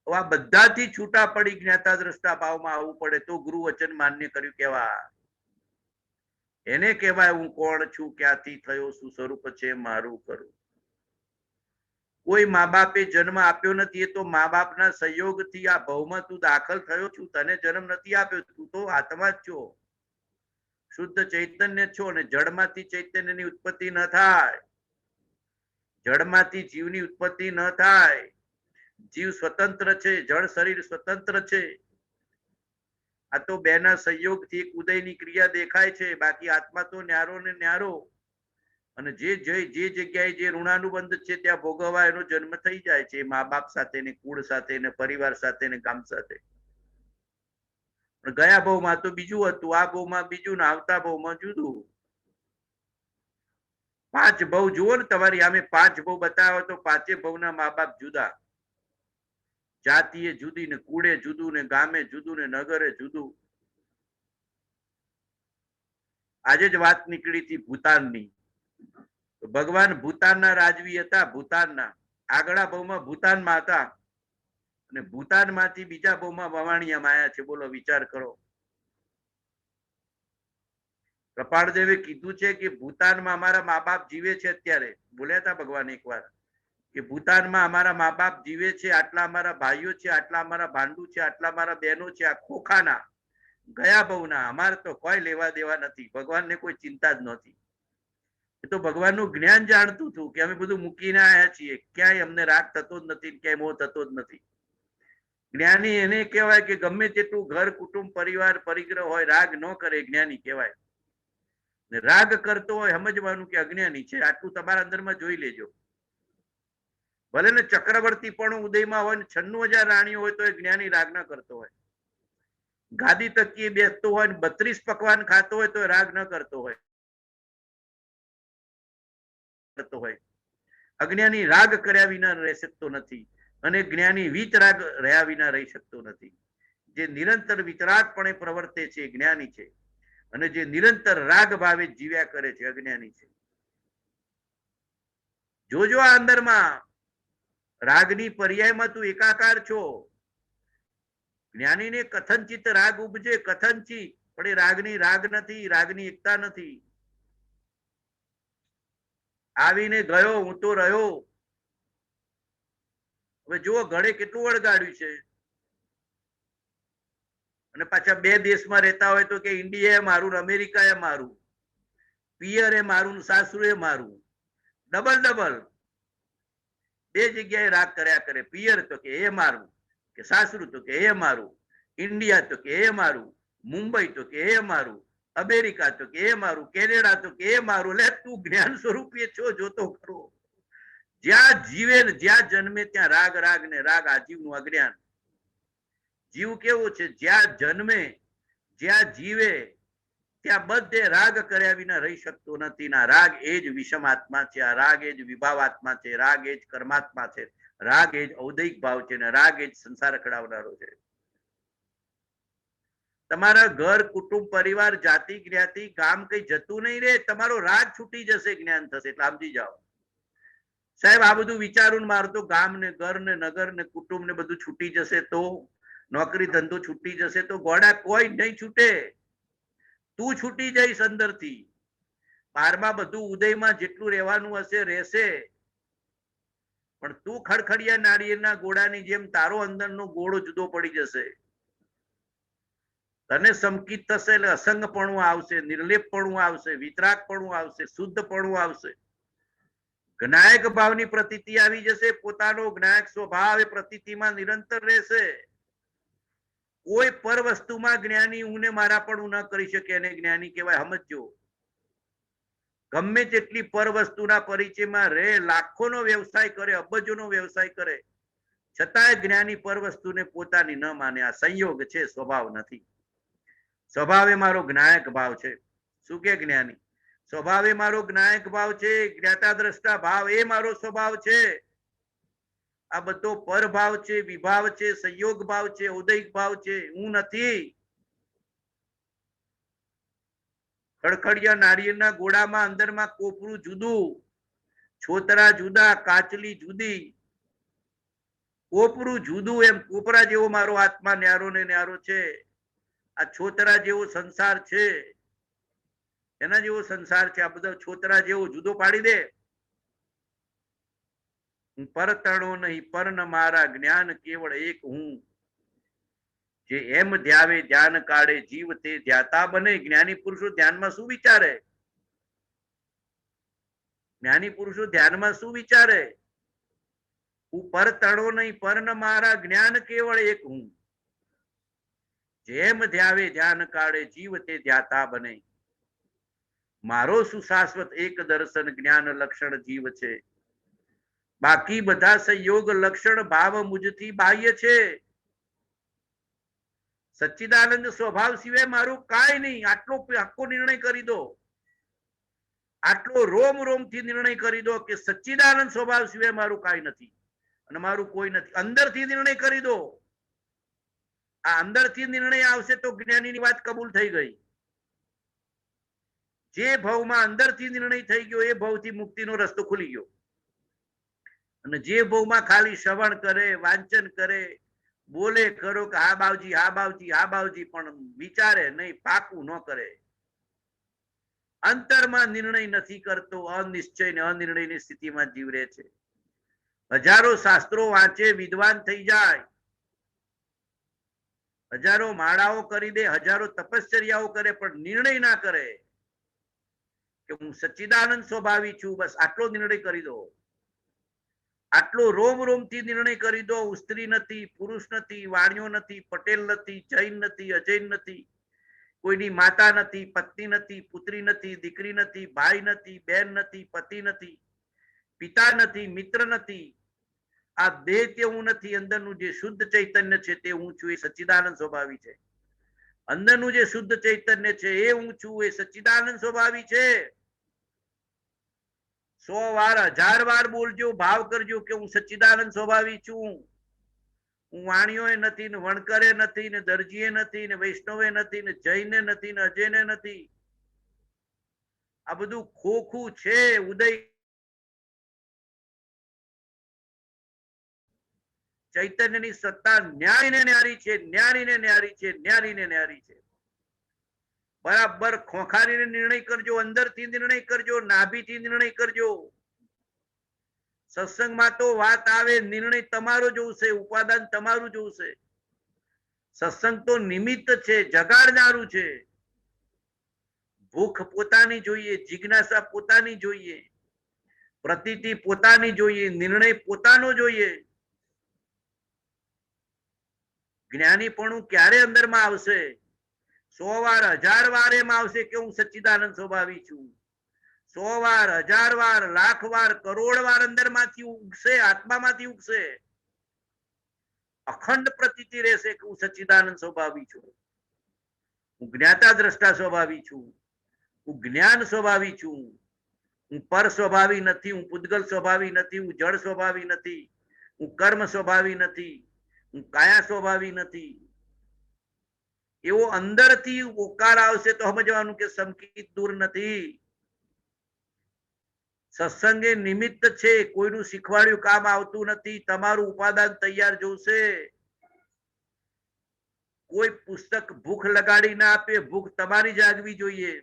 આ બધાથી છૂટા પડી જ્ઞાતા દ્રષ્ટા ભાવમાં આવવું પડે તો ગુરુ વચન માન્ય કર્યું કહેવાય. એને કહેવાય હું કોણ છું, ક્યાંથી થયો, શું સ્વરૂપ છે મારું કરું. કોઈ મા બાપે જન્મ આપ્યો નથી. એ તો મા બાપના સહયોગથી આ ભવમાં તું દાખલ થયો છું. તને જન્મ નથી આપ્યો. તું તો આત્મા જ છો, શુદ્ધ ચૈતન્ય છો. અને જળમાંથી ચૈતન્યની ઉત્પત્તિ ન થાય, જળમાંથી જીવની ઉત્પત્તિ ન થાય. જીવ સ્વતંત્ર છે, જળ શરીર સ્વતંત્ર છે. આ તો બેના સંયોગથી એક ઉદયની ક્રિયા દેખાય છે. બાકી આત્મા તો ન્યારો ને ન્યારો. અને જે જગ્યાએ જે ઋણાનુબંધ છે ત્યાં ભોગવવા એનો જન્મ થઈ જાય છે, મા બાપ સાથે ને કુળ સાથે ને પરિવાર સાથે ને ગામ સાથે. પણ ગયા ભાવમાં તો બીજું હતું, આ ભાવમાં બીજું ને આવતા ભાવમાં જુદું. 5 ભાવ જુઓ ને તમારી આમે 5 ભાવ બતાવો તો 5 ભાવના મા બાપ જુદા. જાતિએ જુદી ને કુળે જુદું ને ગામે જુદું ને નગરે જુદું. આજે જ વાત નીકળી હતી ભૂતાનની. ભગવાન ભૂતાનના રાજવી હતા. ભૂતાનના આગળના ભાવમાં ભૂતાનમાં હતા અને ભૂતાનમાંથી બીજા ભાવમાં વવાણિયામાં આવ્યા છે. બોલો, વિચાર કરો. કપાળદેવે કીધું છે કે ભૂતાનમાં અમારા મા બાપ જીવે છે. અત્યારે બોલ્યા હતા ભગવાન એકવાર કે ભૂતાનમાં અમારા મા બાપ જીવે છે, આટલા અમારા ભાઈઓ છે, આટલા અમારા ભાંડુ છે, આટલા અમારા બહેનો છે. આ ખોખાના ગયા ભાવના. અમારે તો કોઈ લેવા દેવા નથી. ભગવાનને કોઈ ચિંતા જ નહોતી. એ તો ભગવાનનું જ્ઞાન જાણતું હતું કે અમે બધું મૂકીને આવ્યા છીએ, ક્યાંય અમને રાગ થતો જ નથી, ક્યાંય મોહ થતો જ નથી. જ્ઞાની એને કહેવાય કે ગમે તેટલું ઘર કુટુંબ પરિવાર પરિગ્રહ હોય, રાગ ન કરે જ્ઞાની કહેવાય. રાગ કરતો હોય સમજવાનું કે અજ્ઞાની છે. આટલું તમારા અંદરમાં જોઈ લેજો. ભલે ને ચક્રવર્તી પણ ઉદયમાં હોય ને 96,000 રાણીઓ હોય તો એ જ્ઞાની રાગ ન કરતો હોય. ગાદી તકીએ બેસતો હોય ને 32 પકવાન ખાતો હોય તો રાગ ન કરતો હોય. અજ્ઞાની રાગ કર્યા વિના રહી શકતો નથી અને જ્ઞાની વીતરાગ રહ્યા વિના રહી શકતો નથી. જે નિરંતર વિતરાગપણે પ્રવર્તે છે જ્ઞાની છે, અને જે નિરંતર રાગ ભાવે જીવ્યા કરે છે અજ્ઞાની છે. જોજો આ અંદરમાં રાગની પર્યાયમાં તું એકાકાર છો. જ્ઞાનીને કથનચિત રાગ ઉપજે, કથનચિત, પણ એ રાગની રાગ નથી, રાગની એકતા નથી. આવીને ગયો, હું તો રહ્યો. હવે જુઓ ઘરે કેટલું વળગાડ્યું છે. અને પાછા બે દેશમાં રહેતા હોય તો કે ઇન્ડિયા મારું, અમેરિકા મારું, પિયર એ મારું, સાસુ એ મારું. ડબલ ડબલ બે જગ્યાએ રાગ કર્યા કરે. પિયર તો કે એ મારું, કે સાસરું તો કે એ મારું, ઇન્ડિયા તો કે એ મારું, મુંબઈ તો કે એ મારું, અમેરિકા તો કે એ મારું, કેનેડા તો કે એ મારું. લે તું જ્ઞાન સ્વરૂપે છો, જોતો ખરો. જ્યાં જીવે ને જ્યાં જન્મે ત્યાં રાગ, રાગ ને રાગ. આ જીવનું અજ્ઞાન. જીવ કેવો છે? જ્યાં જન્મે જ્યાં જીવે ત્યાં બધે રાગ કર્યા વિના રહી શકતો નથી. ના રાગ એ જ વિષમ આત્મા છે. આ રાગ એ જ વિભાવ આત્મા છે. રાગ એ જ કર્માત્મા છે. રાગ એ જ ઔદૈિક ભાવ છે. ને રાગ એ જ સંસાર કડાવનારો છે. તમારા ઘર કુટુંબ પરિવાર જાતિ જ્ઞાતિ ગામ કઈ જતું નહીં રે. તમારો રાગ છૂટી જશે, જ્ઞાન થશે. એટલે સમજી જાઓ સાહેબ. આ બધું વિચારું મારું તો ગામ ને ઘર ને નગર ને કુટુંબ ને બધું છૂટી જશે તો, નોકરી ધંધો છૂટી જશે તો, ગોડા કોઈ નહીં છૂટે. તું છૂટી જઈશ અંદરથી. બહારમાં બધું ઉદયમાં જેટલું રહેવાનું હશે રહેશે, પણ તું ખડખડિયા નાળિયેરના ગોળાની જેમ તારો અંદરનો ગોળો જુદો પડી જશે. તને સંકિત થશે એટલે અસંગપણું આવશે, નિર્લેપપણું આવશે, વિતરાગપણું આવશે, શુદ્ધપણું આવશે. જ્ઞાયક ભાવની પ્રતીતિ આવી જશે. પોતાનો જ્ઞાયક સ્વભાવ એ પ્રતીતિમાં નિરંતર રહેશે. કોઈ પર વસ્તુમાં જ્ઞાની હું ને મારા પણ ન કરી શકે એને જ્ઞાની કહેવાય. સમજો. ગમે તેટલી પર વસ્તુના પરિચયમાં રહે, લાખોનો વ્યવસાય કરે, અબજોનો વ્યવસાય કરે, છતાંય જ્ઞાની પર વસ્તુને પોતાની ન માને. આ સંયોગ છે, સ્વભાવ નથી. સ્વભાવ એ મારો જ્ઞાયક ભાવ છે. શું કે જ્ઞાની? સ્વભાવ એ મારો જ્ઞાયક ભાવ છે. જ્ઞાતા દ્રષ્ટા ભાવ એ મારો સ્વભાવ છે. આ બધો પરભાવ છે, વિભાવ છે, સંયોગ ભાવ છે, ઔદૈિક ભાવ છે. હું નથી. ખડખડિયા નાળિયેરના ગોળામાં અંદરમાં કોપરું જુદું, છોતરા જુદા, કાચલી જુદી, કોપરું જુદું. એમ કોપરા જેવો મારો આત્મા ન્યારો ને ન્યારો છે. આ છોતરા જેવો સંસાર છે, એના જેવો સંસાર છે. આ બધા છોતરા જેવો જુદો પાડી દે. પરતણો નહીં પર્ણ મારા, જ્ઞાન કેવળ એક હું. જે એમ ધ્યાવે ધ્યાન કાઢે, જીવ તે ધ્યાતા બને. જ્ઞાની પુરુષો ધ્યાનમાં શું વિચારે? જ્ઞાની પુરુષો ધ્યાનમાં શું વિચારે? હું પરતણો નહીં પર્ણ મારા, જ્ઞાન કેવળ એક હું. જેમ ધ્યાવે ધ્યાન કાઢે, જીવ તે ધ્યાતા બને. મારો સુશાશ્વત એક દર્શન જ્ઞાન લક્ષણ જીવ છે. બાકી બધા સંયોગ લક્ષણ ભાવ મુજથી બાહ્ય છે. સચ્ચિદાનંદ સ્વભાવ સિવાય મારું કાંઈ નહીં, આટલો આખો નિર્ણય કરી દો, આટલો રોમ રોમ થી નિર્ણય કરી દો કે સચ્ચિદાનંદ સ્વભાવ સિવાય મારું કાંઈ નથી અને મારું કોઈ નથી. અંદરથી નિર્ણય કરી દો. આ અંદરથી નિર્ણય આવશે તો જ્ઞાનીની વાત કબૂલ થઈ ગઈ. જે ભાવમાં અંદરથી નિર્ણય થઈ ગયો એ ભાવથી મુક્તિનો રસ્તો ખુલી ગયો. અને જે ભાવમાં ખાલી શ્રવણ કરે, વાંચન કરે, બોલે કરો કે હા બાવજી, હા બાવજી, હા બાવજી, પણ વિચારે નહીં, પાકું ન કરે, અંતરમાં નિર્ણય નથી કરતો, અનિશ્ચય ને અનિર્ણયની સ્થિતિમાં જીવ રહે છે. હજારો શાસ્ત્રો વાંચે, વિદ્વાન થઈ જાય, હજારો માળાઓ કરી દે, હજારો તપશ્ચર્યાઓ કરે, પણ નિર્ણય ના કરે કે હું સચ્ચિદાનંદ સ્વભાવી છું, બસ આટલો નિર્ણય કરી દો. આટલો રોમ રોમ થી નિર્ણય કરી દો. સ્ત્રી નથી, પુરુષ નથી, વાણિયો નથી, પટેલ નથી, જૈન નથી, અજૈન નથી, કોઈની માતા નથી, પત્ની નથી, પુત્રી નથી, દીકરી નથી, ભાઈ નથી, બેન નથી, પતિ નથી, પિતા નથી, મિત્ર નથી. આ દેહ તે હું નથી. અંદરનું જે શુદ્ધ ચૈતન્ય છે તે હું છું, એ સચ્ચિદાનંદ સ્વભાવી છે. અંદરનું જે શુદ્ધ ચૈતન્ય છે એ હું છું, એ સચ્ચિદાનંદ સ્વભાવી છે. 100 વાર 1000 વાર બોલજો, ભાવ કરજો કે હું સચ્ચિદાનંદ સ્વભાવી છું. હું વાણિયો નથી, ને વણકરે નથી, ને દરજીએ નથી, ને વૈષ્ણવે નથી, ને જૈને નથી, ને અજયને નથી. આ બધું ખોખું છે. ઉદય ચૈતન્યની સત્તા ન્યારીને ન્યારી છે, ન્યારીને ન્યારી છે, ન્યારીને ન્યારી છે. બરાબર ખોખારીને નિર્ણય કરજો, અંદરથી નિર્ણય કરજો, નાભીથી નિર્ણય કરજો. સત્સંગમાં તો વાત આવે, નિર્ણય તમારો જોશે, ઉપાદાન તમારું જોશે. સત્સંગ તો નિમિત્ત છે, જગાડનારું છે. ભૂખ પોતાની જોઈએ, જિજ્ઞાસા પોતાની જોઈએ, પ્રતીતિ પોતાની જોઈએ, નિર્ણય પોતાનો જોઈએ. જ્ઞાનીપણું ક્યારે અંદરમાં આવશે? 100 વાર 1000 વાર એમ આવશે કે હું સચ્ચિદાનંદ સ્વભાવી છું. 100 વાર 1000 વાર, લાખ વાર, કરોડ વાર અંદરમાંથી ઉગશે, આત્મામાંથી ઉગશે. અખંડ પ્રતીતિ રહેશે કે હું સચ્ચિદાનંદ સ્વભાવી છું, હું જ્ઞાતા દ્રષ્ટા સ્વભાવી છું, હું જ્ઞાન સ્વભાવી છું, હું પર સ્વભાવી નથી, હું પૂતગલ સ્વભાવી નથી, હું જળ સ્વભાવી નથી, હું કર્મ સ્વભાવી નથી, હું કાયા સ્વભાવી નથી. એવો અંદરથી ઓકાર આવશે તો સમજવાનું કે સંકિત દૂર નથી. સત્સંગ એ નિમિત્ત છે, કોઈનું શીખવાડ્યું કામ આવતું નથી. તમારું ઉપાદાન તૈયાર જોશે. કોઈ પુસ્તક ભૂખ લગાડી ના આપે, ભૂખ તમારી જાગવી જોઈએ.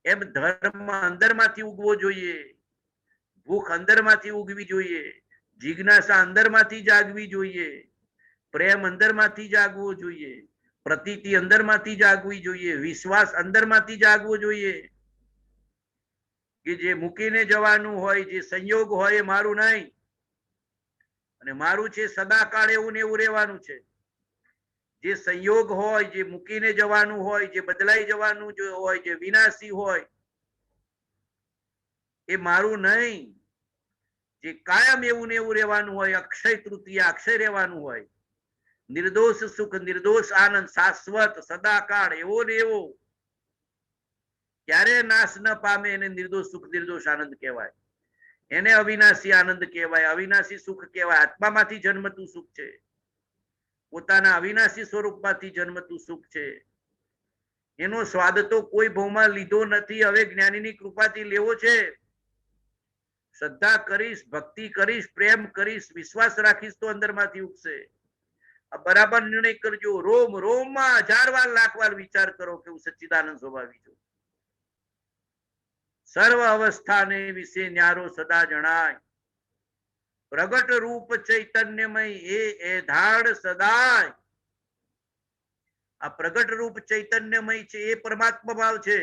એમ ધર્મ અંદરમાંથી ઉગવો જોઈએ, ભૂખ અંદરમાંથી ઉગવી જોઈએ, જિજ્ઞાસા અંદરમાંથી જાગવી જોઈએ, પ્રેમ અંદરમાંથી જાગવો જોઈએ, પ્રતીતિ અંદરમાંથી જાગવી જોઈએ, વિશ્વાસ અંદરમાંથી જાગવો જોઈએ કે જે મૂકીને જવાનું હોય, જે સંયોગ હોય એ મારું નહીં અને મારું છે સદાકાળ એવું ને એવું રહેવાનું છે. જે સંયોગ હોય, જે મૂકીને જવાનું હોય, જે બદલાઈ જવાનું હોય, જે વિનાશી હોય એ મારું નહીં. જે કાયમ એવું ને એવું રહેવાનું હોય, અક્ષય તૃતીયા અક્ષય રહેવાનું હોય, નિર્દોષ સુખ, નિર્દોષ આનંદ, શાશ્વત સદાકાળ એવો ને એવો, ક્યારે નાશ ન પામે એને નિર્દોષ સુખ, નિર્દોષ આનંદ કહેવાય. એને અવિનાશી આનંદ કહેવાય, અવિનાશી સુખ કહેવાય. આત્મામાંથી જન્મતું સુખ છે, પોતાના અવિનાશી સ્વરૂપમાંથી જન્મતું સુખ છે. એનો સ્વાદ તો કોઈ ભવમાં લીધો નથી, હવે જ્ઞાનીની કૃપાથી લેવો છે. શ્રદ્ધા કરીશ, ભક્તિ કરીશ, પ્રેમ કરીશ, વિશ્વાસ રાખીશ તો અંદરમાંથી ઉગશે. બરાબર નિર્ણય કરજો. રોમ રોમમાં 1000 વાર, લાખ વાર વિચાર કરો કે હું સચ્ચિદાનંદ સ્વભાવી છું. સર્વ અવસ્થાને વિશે ન્યારો સદા જણાય, પ્રગટ રૂપ ચૈતન્યમય એ ધાડ સદાય. આ પ્રગટ રૂપ ચૈતન્યમય છે એ પરમાત્મા ભાવ છે.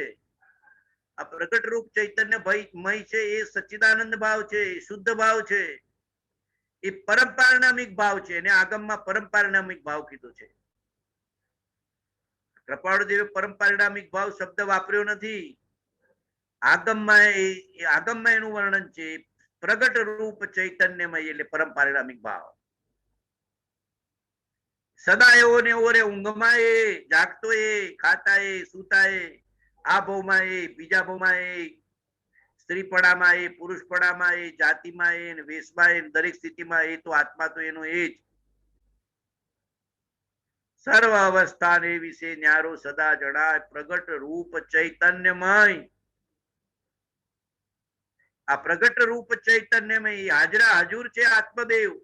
આ પ્રગટ રૂપ ચૈતન્ય મય છે એ સચ્ચિદાનંદ ભાવ છે, શુદ્ધ ભાવ છે, એ પરમ પારિણામિક ભાવ છે. એને આગમમાં પરમ પારિણામિક ભાવ કીધો છે. કૃપાળુદેવે પરમ પારિણામિક ભાવ શબ્દ વાપર્યો નથી. આગમમાં એનું વર્ણન છે. પ્રગટ રૂપ ચૈતન્યમય એટલે પરમ પારિણામિક ભાવ. સદા એવો ને એવો રે, ઊંઘમાં એ, જાગતો એ, ખાતા એ, સૂતા એ, આ ભાવમાં એ, બીજા ભાવમાં એ, સ્ત્રીપણામાં એ, પુરુષપણામાં એ, જાતિમાં એ, વેશમાં એ, દરેક સ્થિતિમાં એ તો આત્મા તો એનો એ જ. સર્વ અવસ્થા ને વિશે ન્યારો સદા જણાય, પ્રગટ રૂપ ચૈતન્યમય. આ પ્રગટ રૂપ ચૈતન્યમય હાજરા હજુર છે આત્મદેવ.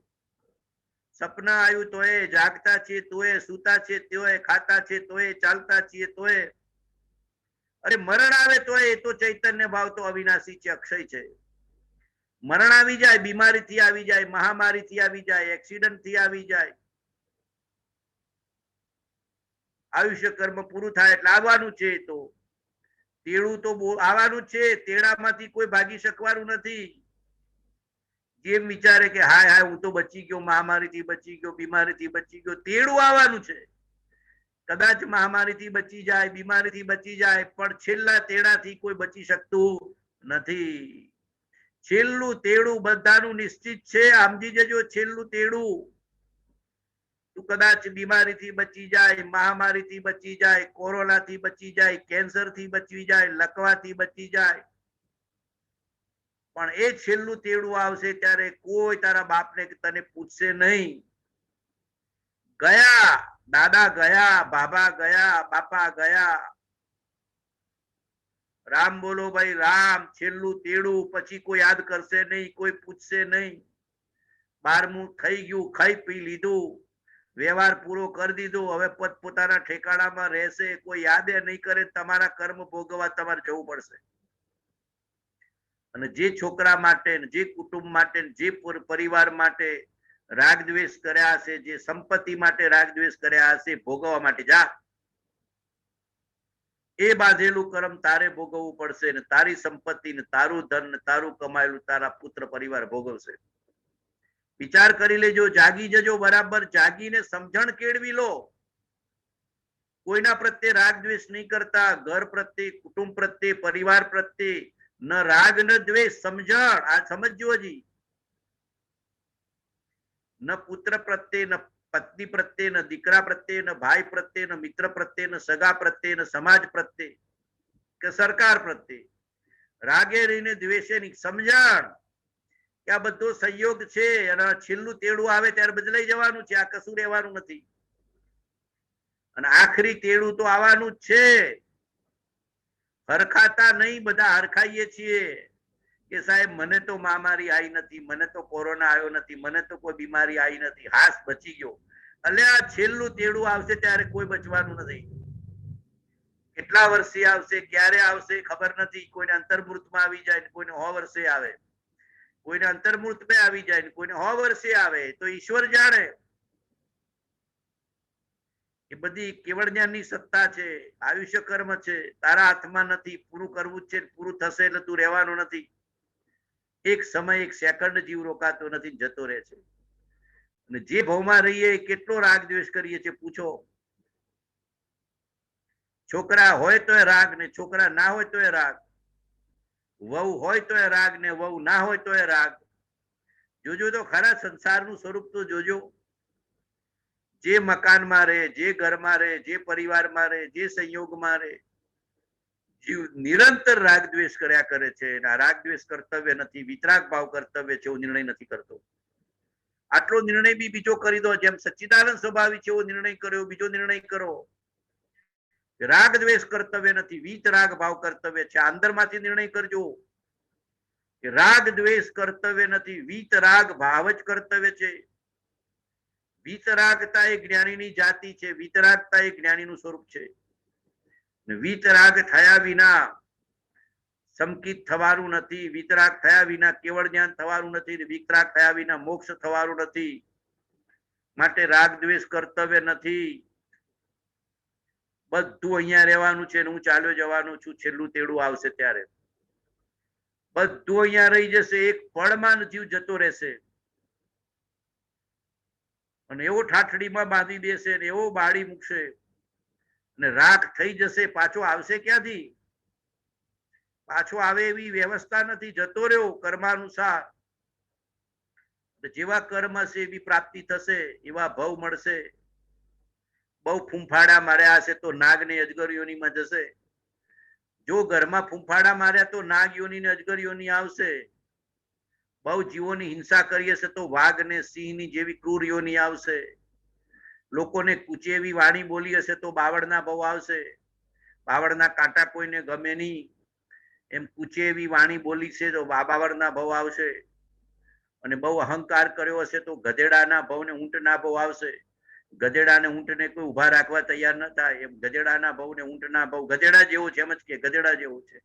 સપના આવ્યું તો એ, જાગતા છીએ તોય, સૂતા છે તોય, ખાતા છે તોય, ચાલતા છીએ તોય, અરે મરણ આવે તોય એ તો ચૈતન્ય ભાવ તો અવિનાશી છે, અક્ષય છે. મરણ આવી જાય, બીમારીથી આવી જાય, મહામારીથી આવી જાય, એક્સિડન્ટથી આવી જાય, આયુષ્ય કર્મ પૂરું થાય એટલે આવવાનું છે. તો તેડું તો આવવાનું છે, તેડામાંથી કોઈ ભાગી શકવાનું નથી. જેમ વિચારે કે હાય હાય હું તો બચી ગયો, મહામારીથી બચી ગયો, બીમારીથી બચી ગયો, તેડું આવવાનું છે. કદાચ મહામારીથી બચી જાય, બીમારીથી બચી જાય, પણ છેલ્લા તેડાથી કોઈ બચી શકતું નથી. છેલ્લું તેડું બધાનું નિશ્ચિત છે, સમજી જજો. છેલ્લું તેડું તું કદાચ બીમારીથી બચી જાય, મહામારીથી બચી જાય, કોરોનાથી બચી જાય, કેન્સરથી બચી જાય, લકવાથી બચી જાય, પણ એ છેલ્લું તેડું આવશે ત્યારે કોઈ તારા બાપને તને પૂછશે નહીં. ગયા દાદા, ગયા બાબા, ગયા બાપા, ગયા. રામ બોલો ભાઈ રામ. છેલ્લું તેડું પછી કોઈ યાદ કરશે નહીં, કોઈ પૂછશે નહીં. 12મું થઈ ગયું, ખાઈ પી લીધું, વ્યવહાર પૂરો કરી દીધો, હવે પોતપોતાના ઠેકાણામાં રહેશે. કોઈ યાદ નહીં કરે, તમારા કર્મ ભોગવવા તમારે જવું પડશે. અને જે છોકરા માટે, જે કુટુંબ માટે, જે પરિવાર માટે રાગ દ્વેષ કર્યા હશે, જે સંપત્તિ માટે રાગ દ્વેષ કર્યા હશે, ભોગવવા માટે જા. એ બાંધેલું કર્મ તારે ભોગવવું પડશે ને તારી સંપત્તિ ને તારું ધન ને તારું કમાયેલું તારા પુત્ર પરિવાર ભોગવશે. વિચાર કરી લેજો, જાગી જજો, બરાબર જાગીને સમજણ કેળવી લો. કોઈના પ્રત્યે રાગ દ્વેષ નહીં કરતા, ઘર પ્રત્યે, કુટુંબ પ્રત્યે, પરિવાર પ્રત્યે ન રાગ ન દ્વેષ, સમજણ. આ સમજજો. હજી ન પુત્ર પ્રત્યે, ન પત્ની પ્રત્યે, ન દીકરા પ્રત્યે, ન ભાઈ પ્રત્યે, ન મિત્ર પ્રત્યે, ન સગા પ્રત્યે, ન સમાજ પ્રત્યે કે સરકાર પ્રત્યે રાગે રહીને દ્વેષે ની સમજણ કે આ બધો સંયોગ છે. અને છેલ્લું તેડું આવે ત્યારે બદલાઈ જવાનું છે, આ કશું રહેવાનું નથી. અને આખરી તેડું તો આવવાનું જ છે. હરખાતા નહીં, બધા હરખાઈએ છીએ કે સાહેબ મને તો મહામારી આવી નથી, મને તો કોરોના આવ્યો નથી, મને તો કોઈ બીમારી આવી નથી, હાસ બચી ગયો. એટલે આ છેલ્લું તેડું આવશે ત્યારે કોઈ બચવાનું નથી. કેટલા વર્ષે આવશે, ક્યારે આવશે ખબર નથી. કોઈને અંતર્મૃતમાં આવી જાય, કોઈને 100 વર્ષે આવે, કોઈને અંતર્મૃતમાં આવી જાય, કોઈને 100 વર્ષે આવે, તો ઈશ્વર જાણે. એ બધી કેવળ જ્ઞાનની સત્તા છે, આયુષ્ય કર્મ છે, તારા હાથમાં નથી. પૂરું કરવું છે, પૂરું થશે એટલે તું રહેવાનું નથી. એક સમય, એક સેકન્ડ જીવ રોકાતો નથી, જતો રહે છે. અને જે ભાવમાં રહીએ કેટલો રાગ દ્વેષ કરીએ છીએ પૂછો. છોકરા હોય તો એ રાગ ને છોકરા ના હોય તો એ રાગ, વહુ હોય તો એ રાગ ને વહુ ના હોય તો એ રાગ. જોજો તો ખરા સંસારનું સ્વરૂપ તો જોજો. જે મકાનમાં રહે, જે ઘરમાં રહે, જે પરિવારમાં રહે, જે સંયોગમાં રહે, જીવ નિરંતર રાગ દ્વેષ કર્યા કરે છે. રાગ દ્વેષ કર્તવ્ય નથી, વિતરાગ ભાવ કર્તવ્ય છે એવો નિર્ણય નથી કરતો. આટલો નિર્ણય બી બીજો કરી દો. જેમ સચ્ચિદાનંદ સ્વભાવી છે એવો નિર્ણય કર્યો, બીજો નિર્ણય કરો. રાગ દ્વેષ કર્તવ્ય નથી, વીત રાગ ભાવ કર્તવ્ય છે. અંદરમાંથી નિર્ણય કરજો કે રાગ દ્વેષ કર્તવ્ય નથી, વીત રાગ ભાવ જ કર્તવ્ય છે. વીતરાગતા એ જ્ઞાનીની જાતિ છે, વીતરાગતા એ જ્ઞાનીનું સ્વરૂપ છે. વીતરાગ થયા વિના સંકિત થવાનું નથી, વીતરાગ થયા વિના કેવળ જ્ઞાન થવાનું નથી, વિતરાગ થયા વિના મોક્ષ થવાનું નથી. માટે રાગ દ્વેષ કર્તવ્ય નથી. બધું અહીંયા રહેવાનું છે. હું ચાલ્યો જવાનું છું, છેલ્લું તેડું આવશે ત્યારે બધું અહીંયા રહી જશે. એક પળમાં જીવ જતો રહેશે. અને એવો ઠાઠડીમાં બાંધી દેશે ને એવો બાળી મૂકશે અને રાખ થઈ જશે. પાછો આવશે ક્યાંથી? પાછો આવે એવી વ્યવસ્થા નથી. જતો રહ્યો કર્માનુસાર. જેવા કર્મ હશે એવી પ્રાપ્તિ થશે, એવા ભવ મળશે. બહુ ફૂંફાડા માર્યા હશે તો નાગ ને અજગર યોનીમાં જશે. જો ઘરમાં ફૂંફાડા માર્યા તો નાગ યોની ને અજગર યોની આવશે. બહુ જીવોની હિંસા કરી હશે તો વાઘ ને સિંહ ની જેવી ક્રૂર યોની આવશે. લોકોને કુચેવી વાણી બોલી હશે તો બાવળના ભવ આવશે. બાવળના કાંટા કોઈને ગમે નહીં, એમ કુચેવી વાણી બોલી છે તો બાવળના ભવ આવશે. અને બહુ અહંકાર કર્યો હશે તો ગધેડાના ભવ ને ઊંટના ભવ આવશે. ગધેડાને ઊંટને કોઈ ઉભા રાખવા તૈયાર ન થાય એમ ગધેડાના ભવ ને ઊંટના ભવ. ગધેડા જેવો છે એમ જ કે ગધેડા જેવો છે.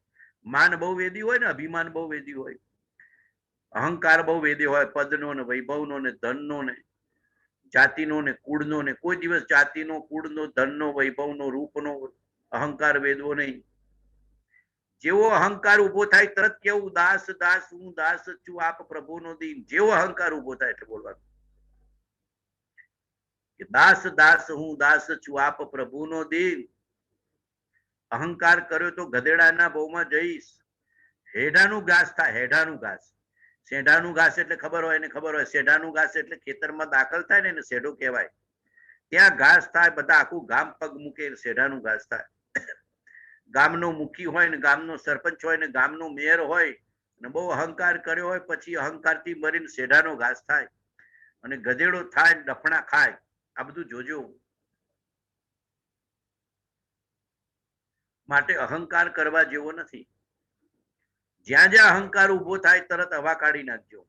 માન બહુ વેદી હોય ને, અભિમાન બહુ વેદી હોય, અહંકાર બહુ વેદી હોય, પદનો ને વૈભવનો ને ધનનો ને જાતિનો ને કુળનો ને. કોઈ દિવસ જાતિનો, કુળનો, ધનનો, વૈભવનો, રૂપનો અહંકાર વેદવો નહીં. જેવો અહંકાર ઉભો થાય તરત કેવું દાસ દાસ હું દાસ છું આપ પ્રભુનો દીન. જેવો અહંકાર ઉભો થાય એટલે બોલવાનું કે દાસ દાસ હું દાસ છું આપ પ્રભુનો દીન. અહંકાર કર્યો તો ગધેડાના ભવમાં જઈશ. હેઢાનું ઘાસ થાય, હેઢાનું ઘાસ. શેઢાનું ઘાસ એટલે ખબર હોય એને ખબર હોય. શેઢાનું ઘાસ એટલે ખેતરમાં દાખલ થાય ને એને શેઢો કહેવાય. ત્યાં ઘાસ થાય, બધા આખું ગામ પગ મૂકે શેઢાનું ઘાસ થાય. ગામનો મુખી હોય ને ગામનો સરપંચ હોય ને ગામનો મેયર હોય અને બહુ અહંકાર કર્યો હોય પછી અહંકારથી મરીને શેઢાનો ઘાસ થાય અને ગધેડો થાય ડફણા ખાય. આ બધું જોજો. માટે અહંકાર કરવા જેવો નથી. જ્યાં જ્યાં અહંકાર ઉભો થાય તરત હવા કાઢી નાખજો.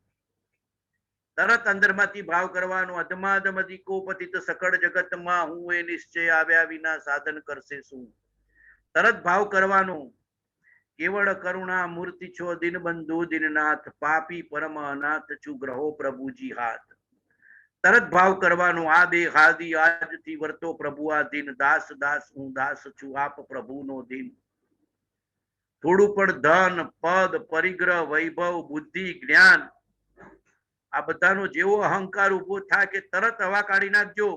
તરત અંદરમાંથી ભાવ કરવાનો. અધમાધમ અધિકો પતિત સકળ જગતમાં હું એ નિશ્ચય આવ્યા વિના સાધન કરશે શું. તરત ભાવ કરવાનો. કેવળ કરુણા મૂર્તિ છો દિનબંધુ દિનનાથ, પાપી પરમ અનાથ છું ગ્રહો પ્રભુજી હાથ. તરત ભાવ કરવાનો. આ દેહ આદિ આજથી વર્તો પ્રભુ આ દિન, દાસ દાસ હું દાસ છું આપ પ્રભુનો દિન. થોડું પણ ધન, પદ, પરિગ્રહ, વૈભવ, બુદ્ધિ, જ્ઞાન આ બધાનો જેવો અહંકાર ઉભો થાય કે તરત હવા કાઢી નાખજો.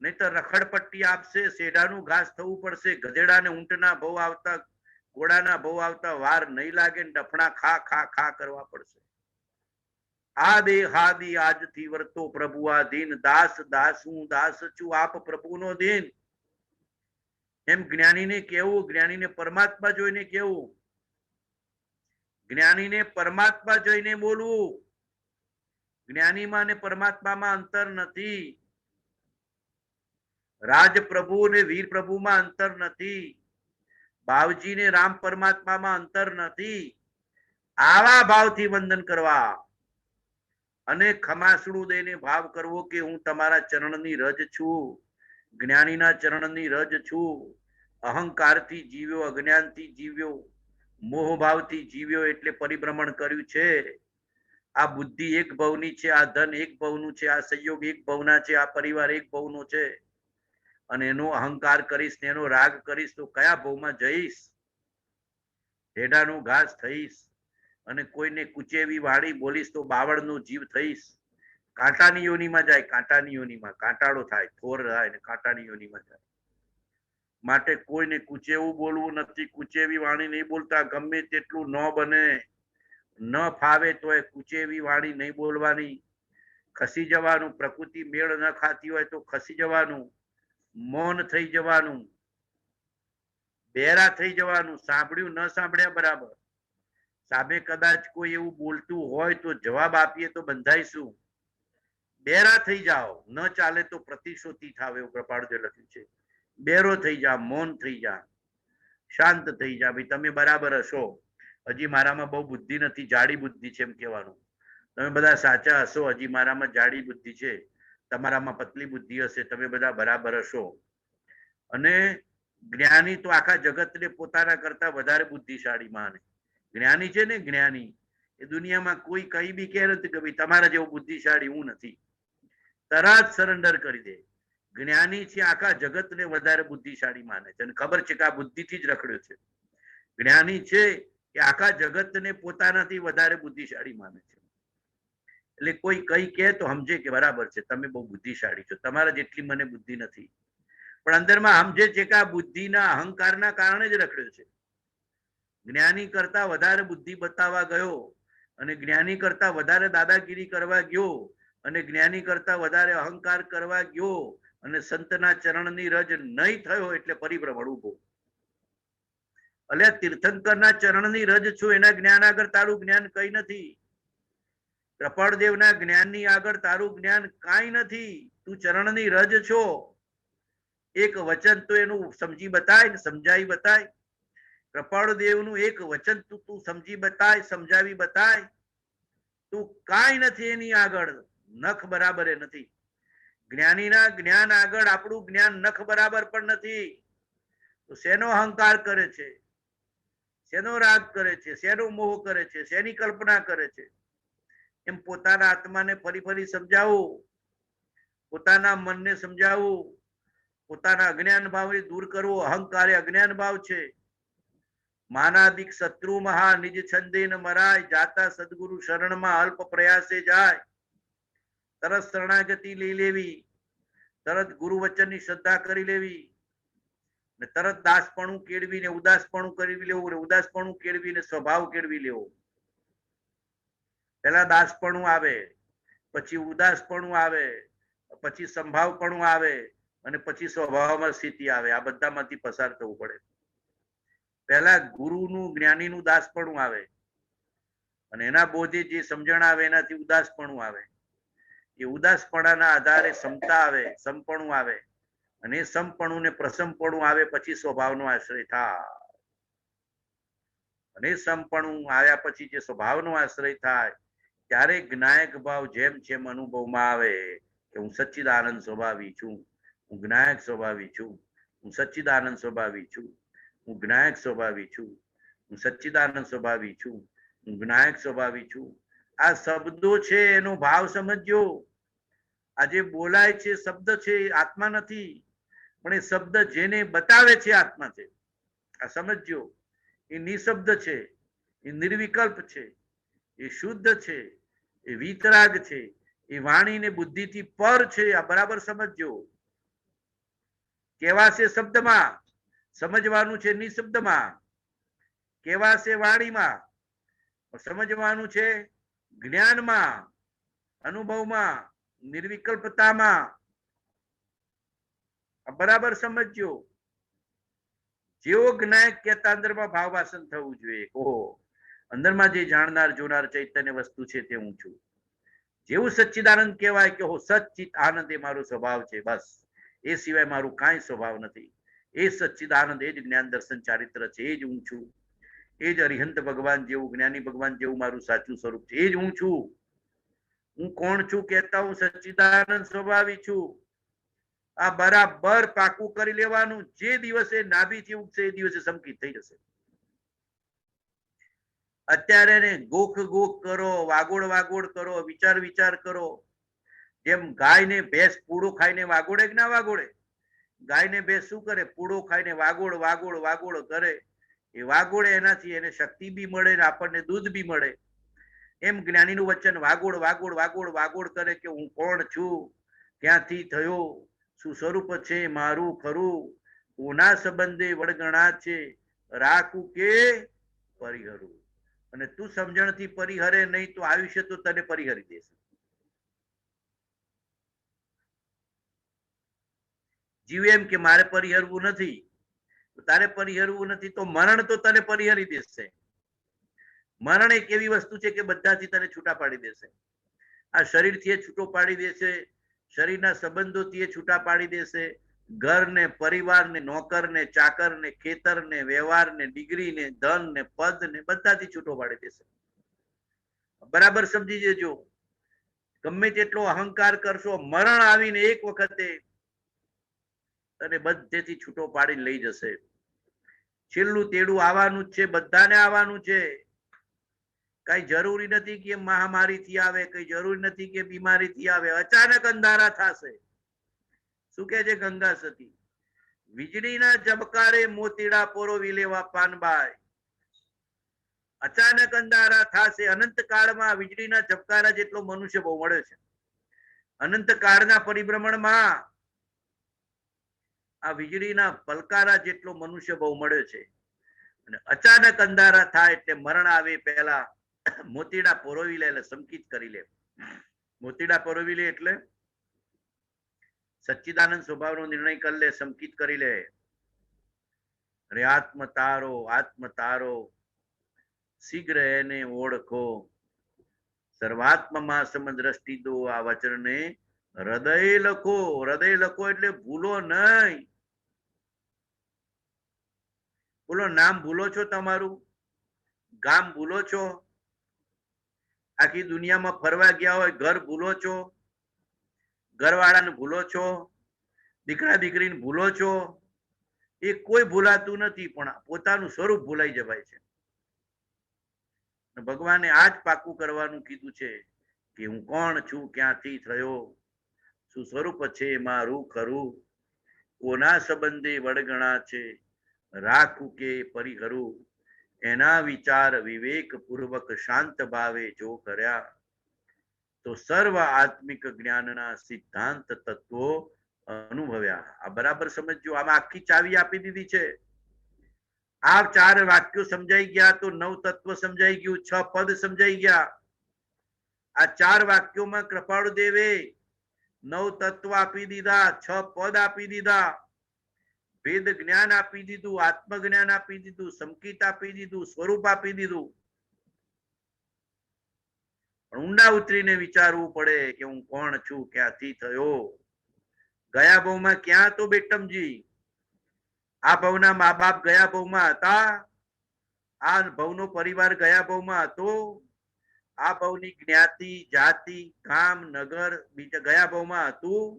નહીં તો રખડપટ્ટી આપશે, શેઢાનું ઘાસ થવું પડશે. ગધેડાને ઊંટના ભવ આવતા, ઘોડાના ભવ આવતા વાર નહીં લાગે ને ડફણા ખા ખા ખા કરવા પડશે. આ દેહ આદિ આજથી વર્તો પ્રભુ આ દીન, દાસ દાસ હું દાસ છું આપ પ્રભુનો દીન. એમ જ્ઞાનીને કેવું, જ્ઞાનીને પરમાત્મા જોઈને કેવું, જ્ઞાનીને પરમાત્મા જોઈને બોલવું. જ્ઞાનીમાં ને પરમાત્મામાં અંતર નથી. રાજ પ્રભુ ને વીર પ્રભુમાં અંતર નથી. બાવજી ને રામ પરમાત્મામાં અંતર નથી. આવા ભાવથી વંદન કરવા અને ખમાસણું દઈને ભાવ કરવો કે હું તમારા ચરણની રજ છું, જ્ઞાનીના ચરણની રજ છું. અહંકારથી જીવ્યો, અજ્ઞાનથી જીવ્યો, મોહભાવથી જીવ્યો એટલે પરિભ્રમણ કર્યું છે. આ બુદ્ધિ એક ભવની છે, આ ધન એક ભવનું છે, આ સંયોગ એક ભવના છે, આ પરિવાર એક ભવનો છે. અને એનો અહંકાર કરીશ ને એનો રાગ કરીશ તો કયા ભવમાં જઈશ? હેડાનું ઘાસ થઈશ. અને કોઈને કુચેવી વાળી બોલીશ તો બાવળનો જીવ થઈશ. કાંટાની યોનીમાં જાય, કાંટાની યોનીમાં કાંટાળો થાય, થોર થાય ને કાંટાની યોનીમાં જાય. માટે કોઈને કુચેવું બોલવું નથી. કુચેવી વાણી નહીં બોલતા. ગમે તેટલું ન બને, ન ફાવે તો એ કુચેવી વાણી નહીં બોલવાની. ખસી જવાનું. પ્રકૃતિ મેળ ન ખાતી હોય તો ખસી જવાનું, મૌન થઈ જવાનું, બેરા થઈ જવાનું. સાંભળ્યું ન સાંભળ્યા બરાબર. સામે કદાચ કોઈ એવું બોલતું હોય તો જવાબ આપીએ તો બંધાઈશું. બેરા થઈ જાઓ. ન ચાલે તો પ્રતિશોધી થાવ એવું કૃપાળુએ લખ્યું છે. બેરો થઈ જા, મૌન થઈ જા, શાંત થઈ જા. ભાઈ તમે બરાબર હશો, હજી મારામાં બહુ બુદ્ધિ નથી, જાડી બુદ્ધિ છે એમ કહેવાનું. તમે બધા સાચા હશો, હજી મારામાં જાડી બુદ્ધિ છે, તમારામાં પતલી બુદ્ધિ હશે, તમે બધા બરાબર હશો. અને જ્ઞાની તો આખા જગતને પોતાના કરતા વધારે બુદ્ધિશાળી માને. જ્ઞાની છે ને, જ્ઞાની એ દુનિયામાં કોઈ કઈ બી કહે નથી કે ભાઈ તમારા જેવો બુદ્ધિશાળી હું નથી. તરત સરેન્ડર કરી દે. જ્ઞાની છે આખા જગતને વધારે બુદ્ધિશાળી માને છે અને ખબર છે કે આ બુદ્ધિથી જ રખડ્યો છે. જ્ઞાની છે કે આખા જગતને પોતાનાથી વધારે બુદ્ધિશાળી માને છે. એટલે કોઈ કઈ કહે તો સમજે કે બરાબર છે, તમે બહુ બુદ્ધિશાળી છો, તમારા જેટલી મને બુદ્ધિ નથી. પણ અંદરમાં સમજે છે કે આ બુદ્ધિના અહંકારના કારણે જ રખડ્યો છે. જ્ઞાની કરતા વધારે બુદ્ધિ બતાવવા ગયો અને જ્ઞાની કરતા વધારે દાદાગીરી કરવા ગયો અને જ્ઞાની કરતા વધારે અહંકાર કરવા ગયો અને સંતના ચરણની રજ નહીં થયો એટલે પરિભ્રમણ ઉભો. એટલે તીર્થંકરના ચરણની રજ છું, એના જ્ઞાન આગળ તારું જ્ઞાન કઈ નથી. કૃપાળદેવના જ્ઞાનની આગળ તારું જ્ઞાન કાંઈ નથી. તું ચરણની રજ છો. એક વચન તો એનું સમજી બતાય ને સમજાવી બતાય. કૃપાળદેવનું એક વચન તું સમજી બતાય, સમજાવી બતાય. તું કાંઈ નથી એની આગળ, નખ બરાબર એ નથી. જ્ઞાનીના જ્ઞાન આગળ આપણું જ્ઞાન નખ બરાબર પણ નથી. તો શેનો અહંકાર કરે છે, શેનો રાગ કરે છે, શેનો મોહ કરે છે, શેની કલ્પના કરે છે, એમ પોતાના આત્માને ફરી ફરી સમજાવું, પોતાના મનને સમજાવું, પોતાના અજ્ઞાન ભાવને દૂર કરવો. અહંકાર એ અજ્ઞાન ભાવ છે. માનાદિક શત્રુ મહા નિજ છંદે ન મરાય, જાતા સદગુરુ શરણમાં અલ્પ પ્રયાસે જાય. તરત શરણાગતિ લઈ લેવી, તરત ગુરુ વચનની શ્રદ્ધા કરી લેવી, ને તરત દાસપણું કેળવીને ઉદાસપણું કરી લેવું, ને ઉદાસપણું કેળવીને સ્વભાવ કેળવી લેવો. પહેલા દાસપણું આવે, પછી ઉદાસપણું આવે, પછી સંભાવપણું આવે, અને પછી સ્વભાવમાં સ્થિતિ આવે. આ બધામાંથી પસાર થવું પડે. પહેલા ગુરુનું જ્ઞાનીનું દાસપણું આવે, અને એના બોધે જે સમજણ આવે એનાથી ઉદાસપણું આવે. એ ઉદાસપણાના આધારે સમતા આવે, સમપણું આવે, અને એ સમપણું ને પ્રસમપણું આવે પછી સ્વભાવનો આશ્રય થાય. અને સમપણું આવ્યા પછી જે સ્વભાવનો આશ્રય થાય ત્યારે જ્ઞાયક ભાવ જેમ જેમ અનુભવમાં આવે કે હું સચ્ચિદાનંદ સ્વભાવી છું, હું જ્ઞાયક સ્વભાવી છું, હું સચ્ચિદાનંદ સ્વભાવી છું, હું જ્ઞાયક સ્વભાવી છું, હું સચ્ચિદાનંદ સ્વભાવી છું, હું જ્ઞાયક સ્વભાવી છું. આ શબ્દો છે એનો ભાવ સમજજો. આ જે બોલાય છે શબ્દ છે આત્મા નથી, પણ એ શબ્દ જેને બતાવે છે આત્મા છે. આ સમજજો. એ નિશબ્દ છે, એ નિર્વિકલ્પ છે, એ શુદ્ધ છે, એ વિતરાગ છે, એ વાણી ને બુદ્ધિથી પર છે. આ બરાબર સમજજો. કેવાશે શબ્દમાં, સમજવાનું છે નિશબ્દમાં. કેવાશે વાણીમાં, સમજવાનું છે જ્ઞાનમાં, અનુભવમાં, નિર્વિકલ્પતામાં. બરાબર સમજજો. જેવો જ્ઞાયક કહેતા અંદરમાં ભાવવાસન થવું જોઈએ. ઓહો, અંદરમાં જે જાણનાર જોનાર ચૈતન્ય વસ્તુ છે તે હું છું. જેવું સચ્ચિદાનંદ કહેવાય કે હો સચ્ચિત આનંદ એ મારો સ્વભાવ છે, બસ એ સિવાય મારું કાંઈ સ્વભાવ નથી. એ સચ્ચિદાનંદ, એ જ જ્ઞાન દર્શન ચારિત્ર છે, એ જ હું છું. એ જ અરિહંત ભગવાન જેવું, જ્ઞાની ભગવાન જેવું મારું સાચું સ્વરૂપ છે, એ જ હું છું. હું કોણ છું કહેતા હું સચ્ચિદાનંદ સ્વભાવી છું. આ બરાબર પાકું કરી લેવાનું. જે દિવસે નાભીથી ઉગશે એ દિવસે સંકિત થઈ જશે. અત્યારે ને ગોખ ગોખ કરો, વાગોળ વાગોળ કરો, વિચાર વિચાર કરો. જેમ ગાયને ભેંસ પૂડો ખાઈને વાગોળે કે ના વાગોળે? ગાયને ભેંસ શું કરે? પૂડો ખાઈને વાગોળ વાગોળ વાગોળ કરે. એ વાગોળે એનાથી એને શક્તિ બી મળે ને આપણને દૂધ બી મળે. એમ જ્ઞાનીનું વચન વાગોળ વાગોળ વાગોળ વાગોળ કરે કે હું કોણ છું, ક્યાંથી થયો, શું સ્વરૂપ છે મારું ખરું, કોના સંબંધે વળગણા છે, રાખું કે પરિહરું. અને તું સમજણથી પરિહરે નહીં તો આયુષ્ય તો તને પરિહરી દેશે. જીવ એમ કે મારે પરિહરવું નથી, તારે પરિહરવું નથી તો મરણ તો તને પરિહરી દેશે. મરણ એક એવી વસ્તુ છે કે બધાથી તને છૂટા પાડી દેશે. આ શરીરથી છૂટો પાડી દેશે, શરીરના સંબંધોથી છૂટા પાડી દેશે, ઘરને, પરિવારને, નોકરને, ચાકરને, ખેતરને, વ્યવહારને, ડિગ્રીને, ધનને, પદને બધાથી છૂટો પાડી દેશે. બરાબર સમજી જજો. ગમે તેટલો અહંકાર કરશો, મરણ આવીને એક વખતે તને બધેથી છૂટો પાડીને લઈ જશે. છેલ્લું તેડું આવવાનું જ છે, બધાને આવવાનું છે. કઈ જરૂરી નથી કે મહામારીથી આવે, કઈ જરૂરી નથી કે બીમારીથી આવે. અચાનક અંધારા થશે. શું કે છે ગંગા સતી? વીજળીના ઝબકારે મોતીડા પોરોવી લેવા પાનબાઈ. અચાનક અંધારા થશે. અનંત કાળમાં વીજળીના ઝબકારા જેટલો મનુષ્ય બહુ મળે છે. અનંત કાળના પરિભ્રમણમાં આ વીજળીના પલકારા જેટલો મનુષ્ય બહુ મળે છે. અને અચાનક અંધારા થાય એટલે મરણ આવે પહેલા મોતીડા પોરોવી લે, એટલે સંકિત કરી લે. મોતીડા પોરોવી લે એટલે સચ્ચિદાનંદ સ્વભાવનો નિર્ણય કરી લે, સંકિત કરી લે. અરે આત્મ તારો શીઘ્ર એને ઓળખો, સર્વાત્મમાં સમદ્રષ્ટિ દો. આ વચનને હૃદય લખો. હૃદય લખો એટલે ભૂલો નહીં. બોલો, નામ ભૂલો છો? તમારું ગામ ભૂલો છો? આખી દુનિયામાં ફરવા ગયા હોય ઘર ભૂલો છો? ઘરવાળાને ભૂલો છો? દીકરા દીકરીને ભૂલો છો? એ કોઈ ભૂલાતું નથી, પણ પોતાનું સ્વરૂપ ભૂલાઈ જવાય છે. ભગવાને આ જ પાકું કરવાનું કીધું છે કે હું કોણ છું, ક્યાંથી થયો, શું સ્વરૂપ છે મારું ખરું, કોના સંબંધે વડગણા છે, રાખું કે પરિહરું, એના વિચાર વિવેક પૂર્વક શાંત ભાવે જો કર્યા તો સર્વ આત્મિક જ્ઞાનના સિદ્ધાંત તત્વો અનુભવ્યા. આ બરાબર સમજજો. આમાં આખી ચાવી આપી દીધી છે. આ 4 વાક્યો સમજાઈ ગયા તો 9 તત્વ સમજાઈ ગયું, 6 પદ સમજાઈ ગયા. આ 4 વાક્યોમાં કૃપાળુ દેવે 9 તત્વ આપી દીધા, 6 પદ આપી દીધા, વેદ જ્ઞાન આપી દીધું, આત્મજ્ઞાન આપી દીધું, સંકિત આપી દીધું, સ્વરૂપ આપી દીધું. ઊંડા ઉતરીને વિચારવું પડે કે હું કોણ છું, ક્યાંથી થયો. ગયા ભાવમાં ક્યાં હતો બેટમજી? આ ભાવના મા બાપ ગયા ભાવમાં હતા? આ ભાવનો પરિવાર ગયા ભાવમાં હતો? આ ભાવની જ્ઞાતિ જાતિ ગામ નગર બીજા ગયા ભાવમાં હતું?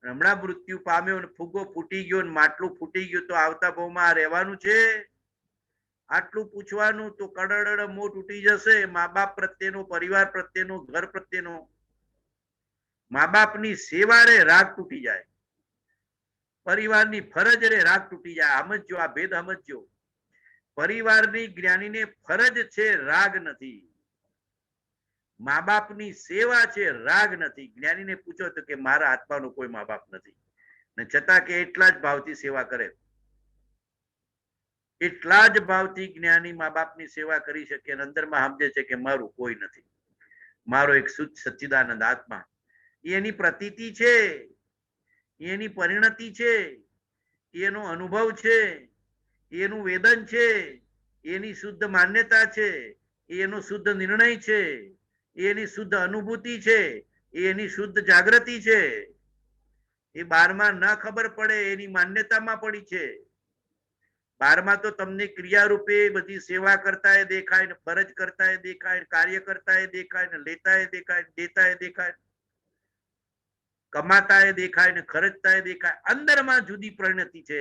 હમણાં મૃત્યુ પામ્યો ને ફુગ્ગો ફૂટી ગયો ને માટલું ફૂટી ગયું તો આવતા ભાવમાં રહેવાનું છે? આટલું પૂછવાનું તો કડડ મોં તૂટી જશે. મા બાપ પ્રત્યેનો, પરિવાર પ્રત્યેનો, ઘર પ્રત્યેનો, મા બાપની સેવા રે રાગ તૂટી જાય, પરિવારની ફરજ રે રાગ તૂટી જાય. સમજજો, આ ભેદ સમજજો. પરિવારની જ્ઞાનીને ફરજ છે, રાગ નથી. મા બાપની સેવા છે, રાગ નથી. જ્ઞાનીને પૂછો તો કે મારા આત્માનો કોઈ મા બાપ નથી, ને છતાં કે એટલા જ ભાવથી સેવા કરે. એટલા જ ભાવથી જ્ઞાની મા બાપની સેવા કરી શકે અને અંદરમાં સમજે છે કે મારું કોઈ નથી, મારો એક શુદ્ધ સચ્ચિદાનંદ આત્મા. એની પ્રતીતિ છે, એની પરિણતિ છે, એનો અનુભવ છે, એનું વેદન છે, એની શુદ્ધ માન્યતા છે, એનો શુદ્ધ નિર્ણય છે, એની શુદ્ધ અનુભૂતિ છે, એની શુદ્ધ જાગૃતિ છે. એ 12માં ન ખબર પડે, એની માન્યતામાં પડી છે. 12માં તો તમને ક્રિયા રૂપે બધી સેવા કરતા એ દેખાય ને, ફરજ કરતા એ દેખાય, કાર્ય કરતા એ દેખાય ને, લેતા એ દેખાય, દેતા એ દેખાય, કમાતા એ દેખાય ને, ખર્ચતા એ દેખાય. અંદરમાં જુદી પરિણતિ છે.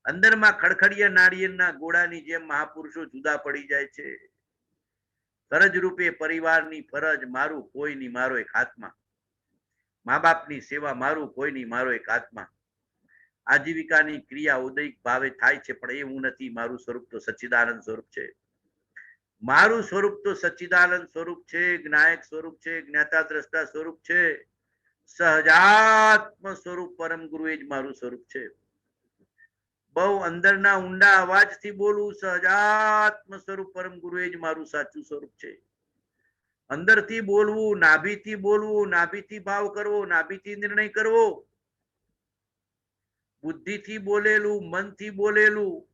અંદરમાં ખડખડિયા નાળિયેરના ગોળાની જેમ મહાપુરુષો જુદા પડી જાય છે. ફરજ રૂપે પરિવારની ફરજ મારું કોઈ નહીં, મારો એક આત્મા. મા બાપની સેવા મારું કોઈ નહીં, મારો એક આત્મા. આજીવિકાની ક્રિયા ઉદયિક ભાવે થાય છે, પણ એ હું નથી. મારું સ્વરૂપ તો સચ્ચિદાનંદ સ્વરૂપ છે. મારું સ્વરૂપ તો સચ્ચિદાનંદ સ્વરૂપ છે, જ્ઞાયક સ્વરૂપ છે, જ્ઞાતા દ્રષ્ટા સ્વરૂપ છે, સહજાત્મ સ્વરૂપ પરમ ગુરુ એ જ મારું સ્વરૂપ છે. બહુ અંદરના ઊંડા અવાજથી બોલું, સહજાત્મ સ્વરૂપ પરમ ગુરુ એ જ મારું સાચું સ્વરૂપ છે. અંદરથી બોલવું, નાભીથી બોલવું, નાભીથી ભાવ કરવો, નાભીથી નિર્ણય કરવો, બુદ્ધિથી બોલેલું, મનથી બોલેલું,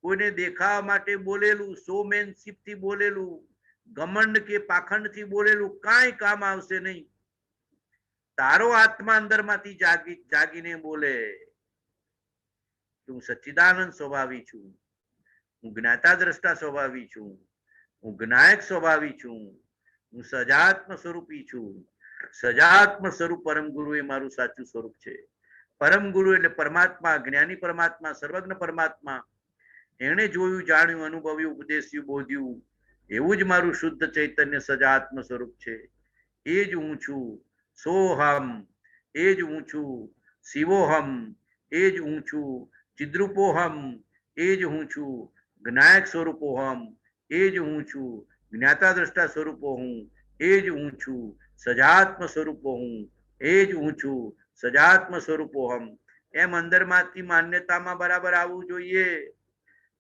કોઈને દેખાવા માટે બોલેલું, શોમેનશીપ થી બોલેલું, ઘમંડ કે પાખંડ થી બોલેલું કાંઈ કામ આવશે નહીં. તારો આત્મા અંદરમાંથી જાગીને બોલે, હું સચ્ચિદાનંદ સ્વભાવી છું, હું જ્ઞાતા દ્રષ્ટા સ્વભાવી છું, હું જ્ઞાયક સ્વભાવી છું, હું સજાત્મ સ્વરૂપી છું. સજાત્મ સ્વરૂપ પરમ ગુરુ એ મારું સાચું સ્વરૂપ છે. પરમ ગુરુ એટલે પરમાત્મા, જ્ઞાની પરમાત્મા, સર્વજ્ઞ પરમાત્મા. એણે જોયું, જાણ્યું, અનુભવ્યું, ઉપદેશ્યું, બોધ્યું, એવું જ મારું શુદ્ધ ચૈતન્ય સજાત્મ સ્વરૂપ છે. એ જ હું છું. સોહમ, એ જ હું છું. શિવોહમ, એ જ હું છું. ચિદ્રૂપોહમ, એ જ હું છું. જ્ઞાયક સ્વરૂપોહમ, એ જ હું છું. જ્ઞાતા દ્રષ્ટા સ્વરૂપો હું, એ જ હું છું. સજાત્મ સ્વરૂપો હું, એ જ હું છું. સજાત્મ સ્વરૂપોહમ. એમ અંદરમાંથી માન્યતામાં બરાબર આવવું જોઈએ.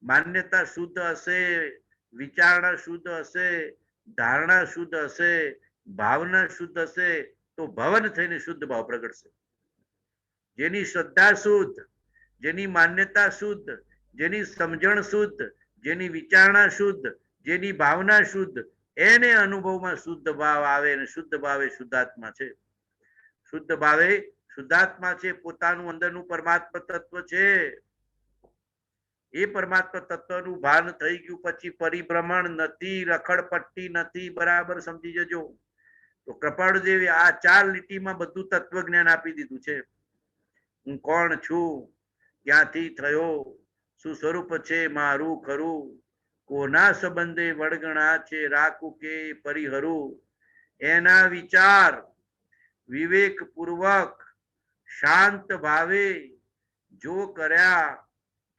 માન્યતા શુદ્ધ હશે, વિચારણા શુદ્ધ હશે, ધારણા શુદ્ધ હશે, ભાવના શુદ્ધ હશે તો ભવન થઈને શુદ્ધ ભાવ પ્રગટશે. જેની શ્રદ્ધા શુદ્ધ, જેની માન્યતા શુદ્ધ, જેની સમજણ શુદ્ધ, જેની વિચારણા શુદ્ધ, જેની ભાવના શુદ્ધ, એને અનુભવમાં શુદ્ધ ભાવ આવે અને શુદ્ધ ભાવે શુદ્ધાત્મા છે. શુદ્ધ ભાવે શુદ્ધાત્મા છે, પોતાનું અંદરનું પરમાત્મા તત્વ છે. એ પરમાત્મા તત્વનું ભાન થઈ ગયું પછી પરિભ્રમણ નથી, રખડપટ્ટી નથી. બરાબર સમજી જજો. તો કૃપાળુદેવે આ 4 લીટીમાં બધું તત્વજ્ઞાન આપી દીધું છે. હું કોણ છું, ક્યાંથી થયો, શું સ્વરૂપ છે મારું ખરું, કોના સંબંધે વળગણા છે રાખું કે પરિહરું. એના વિચાર વિવેક પૂર્વક શાંત ભાવે જો કર્યા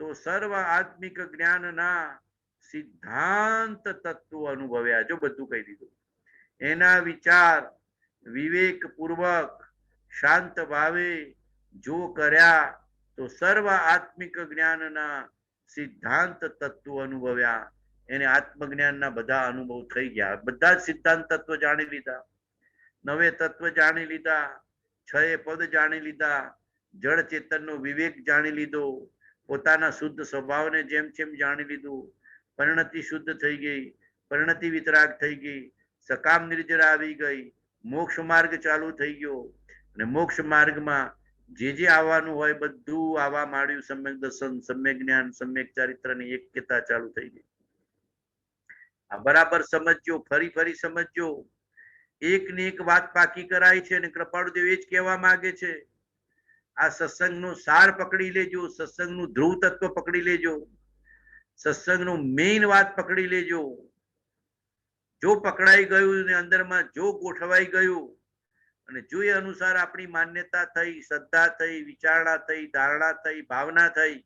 તો સર્વ આત્મિક જ્ઞાનના સિદ્ધાંત તત્વો અનુભવ્યા. જો બધું કહી દીધું. એના વિચાર વિવેક પૂર્વક શાંત ભાવે જો કર્યા તો સર્વ આત્મિક જ્ઞાનના સિદ્ધાંત તત્વો અનુભવ્યા. એને આત્મજ્ઞાનના બધા અનુભવ થઈ ગયા. બધા જ સિદ્ધાંત તત્વો જાણી લીધા, 9 તત્વ જાણી લીધા, 6 પદ જાણી લીધા, જળ ચેતનનો વિવેક જાણી લીધો, પોતાના શુદ્ધ સ્વભાવને જેમ જેમ જાણી લીધું. પરિણતિ શુદ્ધ થઈ ગઈ, પરિણતિ વિતરાગ થઈ ગઈ, સકામ નિર્જરા આવી ગઈ, મોક્ષ માર્ગ ચાલુ થઈ ગયો. અને મોક્ષ માર્ગમાં જે આવવાનું હોય બધું આવવા માંડ્યું. સમ્યક દર્શન, સમ્યક જ્ઞાન, સમ્યક ચારિત્રની એક્યતા ચાલુ થઈ ગઈ. આ બરાબર સમજજો, ફરી ફરી સમજજો. એક ને એક વાત પાકી કરાય છે અને કૃપાળુદેવ એ જ કહેવા માંગે છે. આ સત્સંગનો સાર પકડી લેજો, સત્સંગનું ધ્રુવ તત્વ પકડી લેજો, સત્સંગનું મેઇન વાત પકડી લેજો. જો પકડાઈ ગયું ને અંદરમાં જો ગોઠવાઈ ગયું અને જો એ અનુસાર આપણી માન્યતા થઈ, શ્રદ્ધા થઈ, વિચારણા થઈ, ધારણા થઈ, ભાવના થઈ,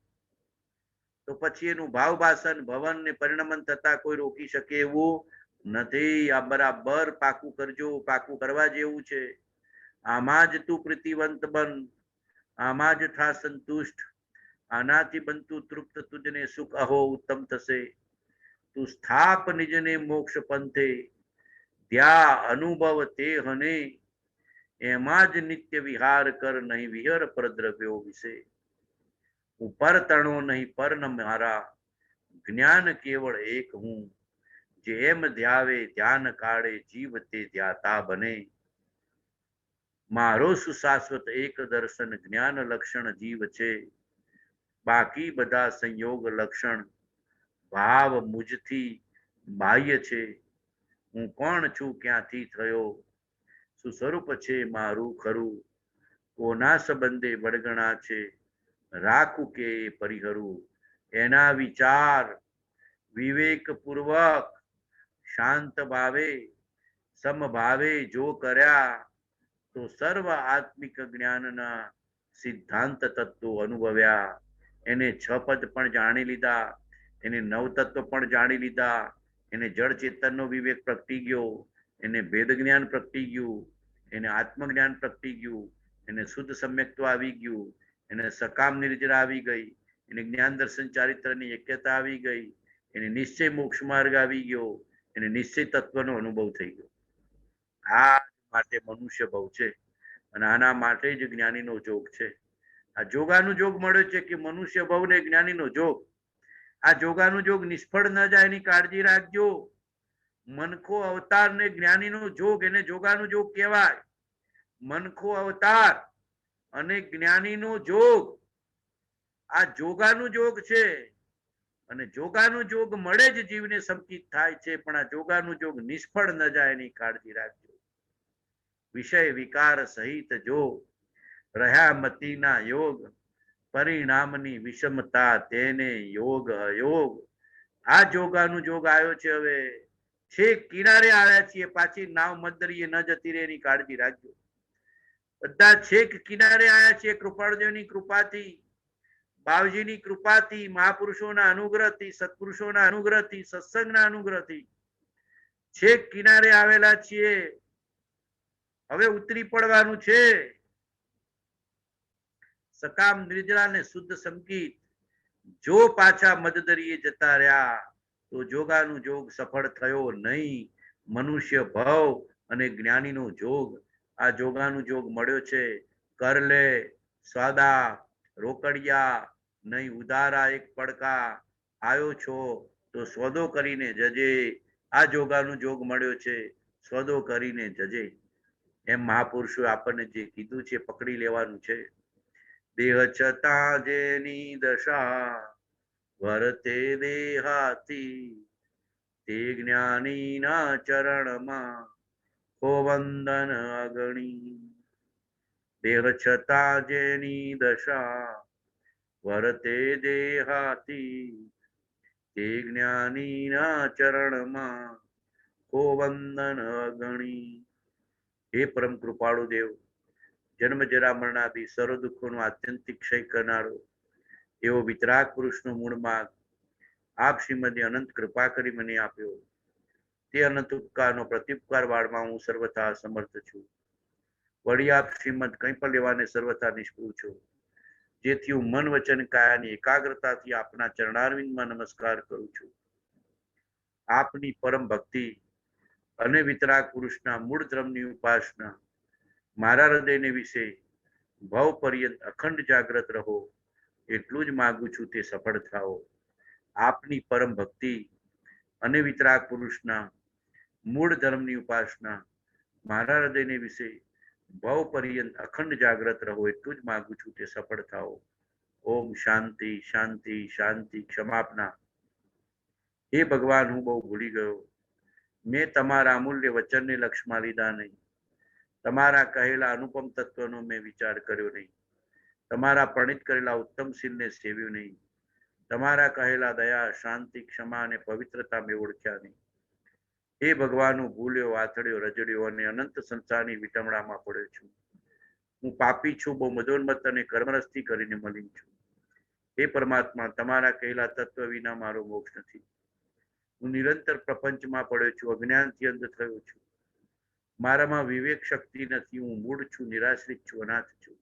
તો પછી એનું ભાવ ભાષણ ભવન ને પરિણમન થતા કોઈ રોકી શકે એવું નથી. આ બરાબર પાકું કરજો, પાકું કરવા જેવું છે. આમાં જ તું પ્રીતિવંત બન, આમાં જ થા સંતુષ્ટ, આનાથી બનતું તૃપ્ત, તુજને સુખ અહો ઉત્તમ થશે. તું સ્થાપ નિજને મોક્ષ પંથે, ધ્યા અનુભવ તે હને, એમાં જ નિત્ય વિહાર કર, નહીં વિહર પરદ્રવ્યો વિશે. ઉપર તણો નહીં પર ન મારા, જ્ઞાન કેવળ એક હું, જે એમ ધ્યાવે ધ્યાન કાળે, જીવ તે ધ્યાતા બને. મારો સુશાશ્વત એક દર્શન, જ્ઞાન લક્ષણ જીવ છે, બાકી બધા સંયોગ લક્ષણ ભાવ મુજથી બાહ્ય છે. હું કોણ છું, ક્યાંથી થયો, શું સ્વરૂપ છે મારું ખરું, કોના સંબંધે વળગણા છે રાખું કે પરિહરું. એના વિચાર વિવેક પૂર્વક શાંત ભાવે સમભાવે જો કર્યા તો સર્વ આત્મિક જ્ઞાનના સિદ્ધાંત તત્વો અનુભવ્યા. એને 6 પદ પણ જાણી લીધા, એને 9 તત્વ પણ જાણી લીધા, એને જળ ચેતનનો વિવેક પ્રગટી ગયો, એને ભેદ જ્ઞાન પ્રગટી ગયું, એને આત્મજ્ઞાન પ્રગટી ગયું, એને શુદ્ધ સમ્યક્ત્વ આવી ગયું, એને સકામ નિર્જરા આવી ગઈ, એને જ્ઞાન દર્શન ચારિત્રની એક્યતા આવી ગઈ, એને નિશ્ચય મોક્ષ માર્ગ આવી ગયો, એને નિશ્ચય તત્વનો અનુભવ થઈ ગયો. આ માટે મનુષ્ય ભવ છે અને આના માટે જ જ્ઞાનીનો જોગ છે. આ જોગાનું જોગ મળ્યો છે કે મનુષ્ય ભવ ને જ્ઞાનીનો જોગ. આ જોગાનું જોગ નિષ્ફળ ન જાય એની કાળજી રાખજો. મનખો અવતાર ને જ્ઞાનીનો જોગ, એને જોગાનું જોગ કહેવાય. મનખો અવતાર અને જ્ઞાનીનો જોગ, આ જોગાનું જોગ છે. અને જોગાનું જોગ મળે જ જીવને સંકિત થાય છે, પણ આ જોગાનું જોગ નિષ્ફળ ન જાય એની કાળજી રાખજો. વિષય વિકાર સહિત જો રહ્યા મતિના યોગ, પરિણામની વિષમતા તેને યોગ અયોગ. આ જોગાનું જોગ આવ્યો છે. હવે છેક કિનારે આવ્યા છીએ, પાછી નાવ મદરીએ ન જતી રહે એની કાળજી રાખજો. બધા છેક કિનારે આવ્યા છીએ કૃપાળુદેવની કૃપાથી, બાવજીની કૃપાથી, મહાપુરુષોના અનુગ્રહથી, સત્પુરુષોના અનુગ્રહથી, સત્સંગના અનુગ્રહથી છેક કિનારે આવેલા છીએ. હવે ઉતરી પડવાનું છે. સકામ નિર્જરા ને શુદ્ધ સંકિત જો પાછા મદદરીએ જતા રહ્યા તો જોગાનું જોગ સફળ થયો નહીં. મનુષ્ય ભવ અને જ્ઞાનીનો જોગ આ જોગાનું જોગ મળ્યો છે. કર લે સ્વાદા રોકડિયા નહીં ઉધારા એક પડકા, આવ્યો છો તો સોદો કરીને જજે. આ જોગાનું જોગ મળ્યો છે, સોદો કરીને જજે. એમ મહાપુરુષો આપણને જે કીધું છે પકડી લેવાનું છે. દેહ છતાં જેની દશા વર્તે દેહાતી, તે જ્ઞાનીના ચરણમાં કો વંદન અગણી. દેહ છતાં જેની દશા વર્તે દેહાતી, તે જ્ઞાનીના ચરણમાં કો વંદન અગણી. હે પરમ કૃપાળુ દેવ, જન્મ જરા મરણાદી સર્વ દુઃખોનો આત્યંતિક ક્ષય કરનારો એવો વિતરાગ પુરુષનો મૂળ માર્ગ આપ શ્રીમદે અનંત કૃપા કરી મને આપ્યો. તે અનંત ઉપકારનો પ્રત્યુપકાર વાળવા હું સર્વથા સમર્થ છું. વળી આપ શ્રીમદ કંઈ પણ લેવાને સર્વથા નિષ્ફળ છું. જેથી હું મન વચન કાયાની એકાગ્રતાથી આપના ચરણારવિંદમાં નમસ્કાર કરું છું. આપની પરમ ભક્તિ અને વિતરાગ પુરુષના મૂળ ધર્મની ઉપાસના મારા હૃદયને વિશે ભવ પર્યંત અખંડ જાગ્રત રહો એટલું જ માગું છું, તે સફળ થાઓ. આપની પરમ ભક્તિ અને વિતરાગ પુરુષના મૂળ ધર્મની ઉપાસના મારા હૃદયને વિશે ભવ પર્યંત અખંડ જાગ્રત રહો એટલું જ માગું છું, તે સફળ થાઓ. ઓમ શાંતિ શાંતિ શાંતિ. ક્ષમાપના. હે ભગવાન, હું બહુ ભૂલી ગયો. મેં તમારા અમૂલ્ય વચનને લક્ષમાં લીધા નહીં. તમારા કહેલા અનુપમ તત્વનો મેં વિચાર કર્યો નહીં. તમારા પ્રણિત કરેલા ઉત્તમ શીલને સેવ્યું નહીં. તમારા કહેલા દયા શાંતિ ક્ષમા અને પવિત્રતા મેં ઓળખ્યા નહીં. હે ભગવાન, હું ભૂલ્યો આથડ્યો રજડ્યો અને અનંત સંસારની વિટમણામાં પડ્યો છું. હું પાપી છું, બહુ મદોન્મત્ત અને કર્મરસ્તી કરીને મલિન છું. હે પરમાત્મા, તમારા કહેલા તત્વ વિના મારો મોક્ષ નથી. હું નિરંતર પ્રપંચમાં પડ્યો છું, અજ્ઞાનથી અંધ થયો છું. મારામાં વિવેક શક્તિ નથી. હું મૂળ છું, નિરાશ્રિત છું, અનાથ છું.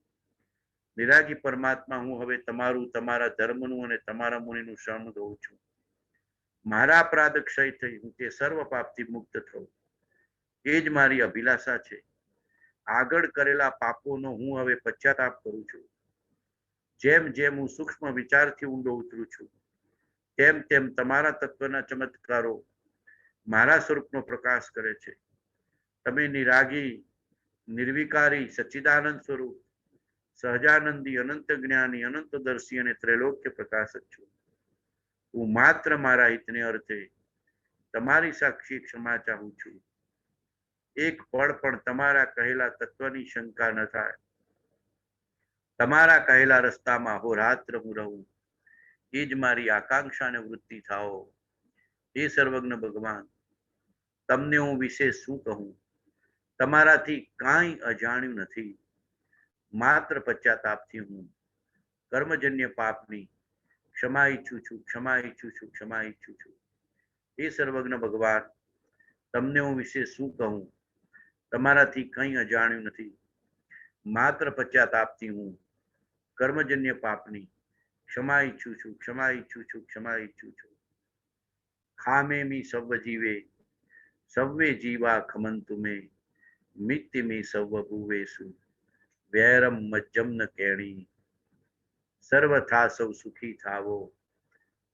નિરાગી પરમાત્મા, હું હવે તમારું, તમારા ધર્મનું અને તમારા મુનિનું શરણ દઉં છું. મારા અપરાધ ક્ષય થઈ હું તે સર્વ પાપથી મુક્ત થઉં, એ જ મારી અભિલાષા છે. આગળ કરેલા પાપોનો હું હવે પશ્ચાતાપ કરું છું. જેમ જેમ હું સૂક્ષ્મ વિચારથી ઊંડો ઉતરું છું, તેમ તેમ તમારા તત્વના ચમત્કારો મારા સ્વરૂપનો પ્રકાશ કરે છે. તમે નિરાગી, નિર્વિકારી, સચ્ચિદાનંદ સ્વરૂપ, સહજાનંદી, અનંત જ્ઞાની, અનંત દર્શી અને ત્રૈલોક્ય પ્રકાશક છો. હું માત્ર મારા હિતને અર્થે તમારી સાક્ષી ક્ષમા ચાહું છું. એક પળ પણ તમારા કહેલા તત્વની શંકા ન થાય. તમારા કહેલા રસ્તામાં અહોરાત્ર હું રહું, એ જ મારી આકાંક્ષા અને વૃત્તિ થાઓ. હે સર્વજ્ઞ ભગવાન, તમને હું વિશે શું કહું? તમારાથી કાંઈ અજાણ્યું નથી. માત્ર પશ્ચાતાપથી હું કર્મજન્ય પાપની ક્ષમા ઈચ્છું છું, ક્ષમા ઈચ્છું છું, ક્ષમા ઈચ્છું છું. હે સર્વજ્ઞ ભગવાન, તમને હું વિશે શું કહું? તમારાથી કંઈ અજાણ્યું નથી. માત્ર પશ્ચાતાપથી હું કર્મજન્ય પાપની ક્ષમા ઈચ્છું છું, ક્ષમા ઈચ્છું છું, ક્ષમા ઈચ્છું છું. ખામે મી સર્વ જીવે સર્વે જીવા ખમંતુ મે, મિત્ય મી સર્વ ભુવેસુ વૈરમ મજ્જમ ન કેણી. સર્વથા સૌ સુખી થાવો,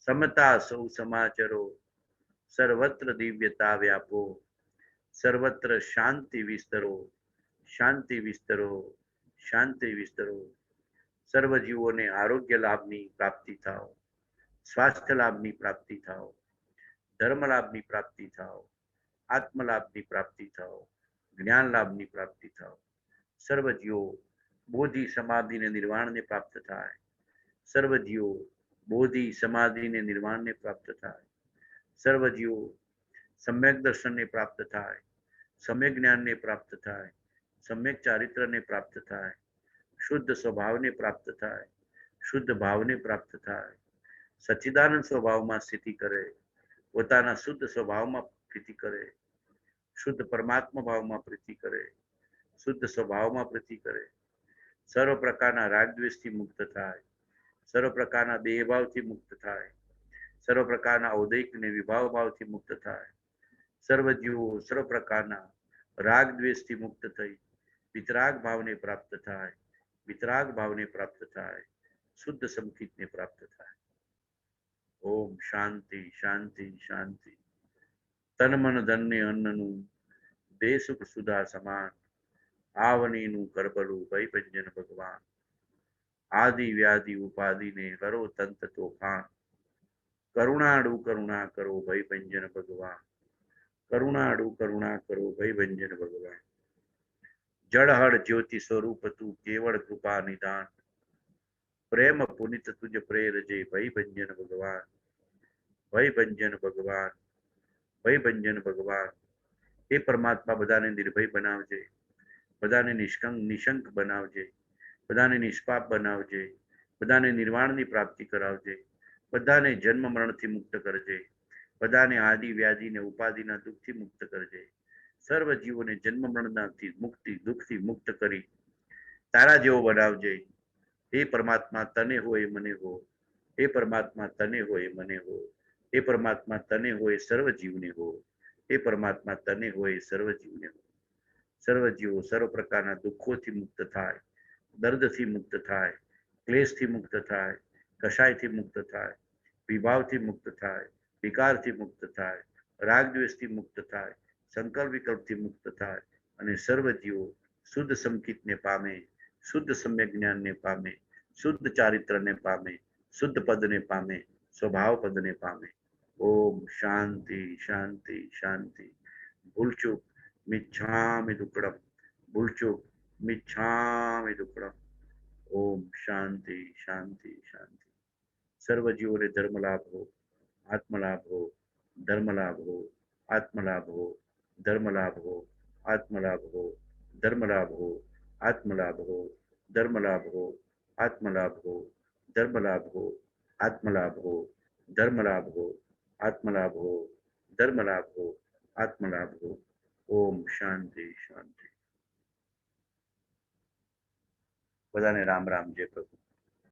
સમતા સૌ સમાચરો, સર્વત્ર દિવ્યતા વ્યાપો, સર્વત્ર શાંતિ વિસ્તરો, શાંતિ વિસ્તરો, શાંતિ વિસ્તરો. સર્વ જીવોને આરોગ્ય લાભની પ્રાપ્તિ થાઓ, સ્વાસ્થ્ય લાભની પ્રાપ્તિ થાઓ, ધર્મ લાભની પ્રાપ્તિ થાઓ, આત્મ લાભની પ્રાપ્તિ થાઓ, જ્ઞાન લાભની પ્રાપ્તિ થાઓ. સર્વ જીવો બોધિ સમાધિ ને નિર્વાણને પ્રાપ્ત થાય. સર્વ જીવો બોધિ સમાધિ ને નિર્વાણને પ્રાપ્ત થાય. સર્વ જીવો સમ્યક દર્શનને પ્રાપ્ત થાય, સમ્યક જ્ઞાનને પ્રાપ્ત થાય, સમ્યક ચારિત્રને પ્રાપ્ત થાય, શુદ્ધ સ્વભાવને પ્રાપ્ત થાય, શુદ્ધ ભાવને પ્રાપ્ત થાય, સચ્ચિદાનંદ સ્વભાવમાં સ્થિતિ કરે, પોતાના શુદ્ધ સ્વભાવમાં પ્રીતિ કરે, શુદ્ધ પરમાત્મા ભાવમાં પ્રીતિ કરે, શુદ્ધ સ્વભાવમાં પ્રીતિ કરે, સર્વ પ્રકારના રાગ દ્વેષથી મુક્ત થાય, સર્વ પ્રકારના દેહ ભાવથી મુક્ત થાય, સર્વ પ્રકારના ઔદૈક અને વિભાવ ભાવથી મુક્ત થાય. સર્વ જીવો સર્વ પ્રકારના રાગ દ્વેષથી મુક્ત થઈ વિતરાગ ભાવને પ્રાપ્ત થાય, વિતરાગ ભાવને પ્રાપ્ત થાય, શુદ્ધ સંકિતને પ્રાપ્ત થાય. ઓમ શાંતિ શાંતિ શાંતિ. તન મન ધનને અન્નનું બે સુખ સુધા સમાન, આવનીનું કરબલું ભયભંજન ભગવાન. આદિ વ્યાધિ ઉપાધિને કરો તંત તોફાન, કરુણાડુ કરુણા કરો ભયભંજન ભગવાન. કરુણાડુ કરુણા કરો ભયભંજન ભગવાન. જળહળ જ્યોતિ સ્વરૂપ તું કેવળ કૃપા નિદાન, પ્રેમ પુનિત તુજ પ્રેરજે ભયભંજન ભગવાન. ભયભંજન ભગવાન, ભયભંજન ભગવાન. એ પરમાત્મા બધાને નિર્ભય બનાવજે, બધાને નિશંક બનાવજે, બધાને નિષ્પાપ બનાવજે, બધાને નિર્વાણની પ્રાપ્તિ કરાવજે, બધાને જન્મ મરણથી મુક્ત કરજે, બધાને આદિ વ્યાધિ ને ઉપાધિના દુઃખથી મુક્ત કરજે. સર્વ જીવોને જન્મ મરણથી મુક્તિ દુઃખથી મુક્ત કરી તારા જેવો બનાવજે. એ પરમાત્મા તને હોય મને હો, એ પરમાત્મા તને હોય મને હો, એ પરમાત્મા તને હોય સર્વ જીવને હો, એ પરમાત્મા તને હોય સર્વ જીવને હો. સર્વ જીવો સર્વ પ્રકારના દુઃખોથી મુક્ત થાય, દર્દથી મુક્ત થાય, ક્લેશથી મુક્ત થાય, કષાયથી મુક્ત થાય, વિભાવથી મુક્ત થાય, વિકારથી મુક્ત થાય, રાગ દ્વેષથી મુક્ત થાય, સંકલ્પ વિકલ્પથી મુક્ત થાય અને સર્વ જીવો શુદ્ધ સંકિતને પામે, શુદ્ધ સમ્યક જ્ઞાનને પામે, શુદ્ધ ચારિત્રને પામે, શુદ્ધ પદને પામે, સ્વભાવ પદને પામે. ઓમ શાંતિ શાંતિ શાંતિ. ભૂલચૂક મિચ્છામિ દુક્કડમ, ભૂલચૂક મિચ્છામિ દુક્કડમ. ઓમ શાંતિ શાંતિ શાંતિ. સર્વ જીવોને ધર્મ લાભ હો, આત્મ લાભ હો, ધર્મ લાભ હો, આત્મ લાભ હો, ધર્મ લાભ હો, આત્મ લાભ હો, ધર્મ લાભ હો, આત્મ લાભ હો, ધર્મ લાભ હો, આત્મ લાભ હો, ધર્મ લાભ હો, આત્મ લાભ હો, ધર્મ લાભ હો, આત્મ લાભ હો, ધર્મ લાભ હો, આત્મ લાભ હો. ઓમ શાંતિ શાંતિ. બધાને રામ રામ જય પ્રભુ.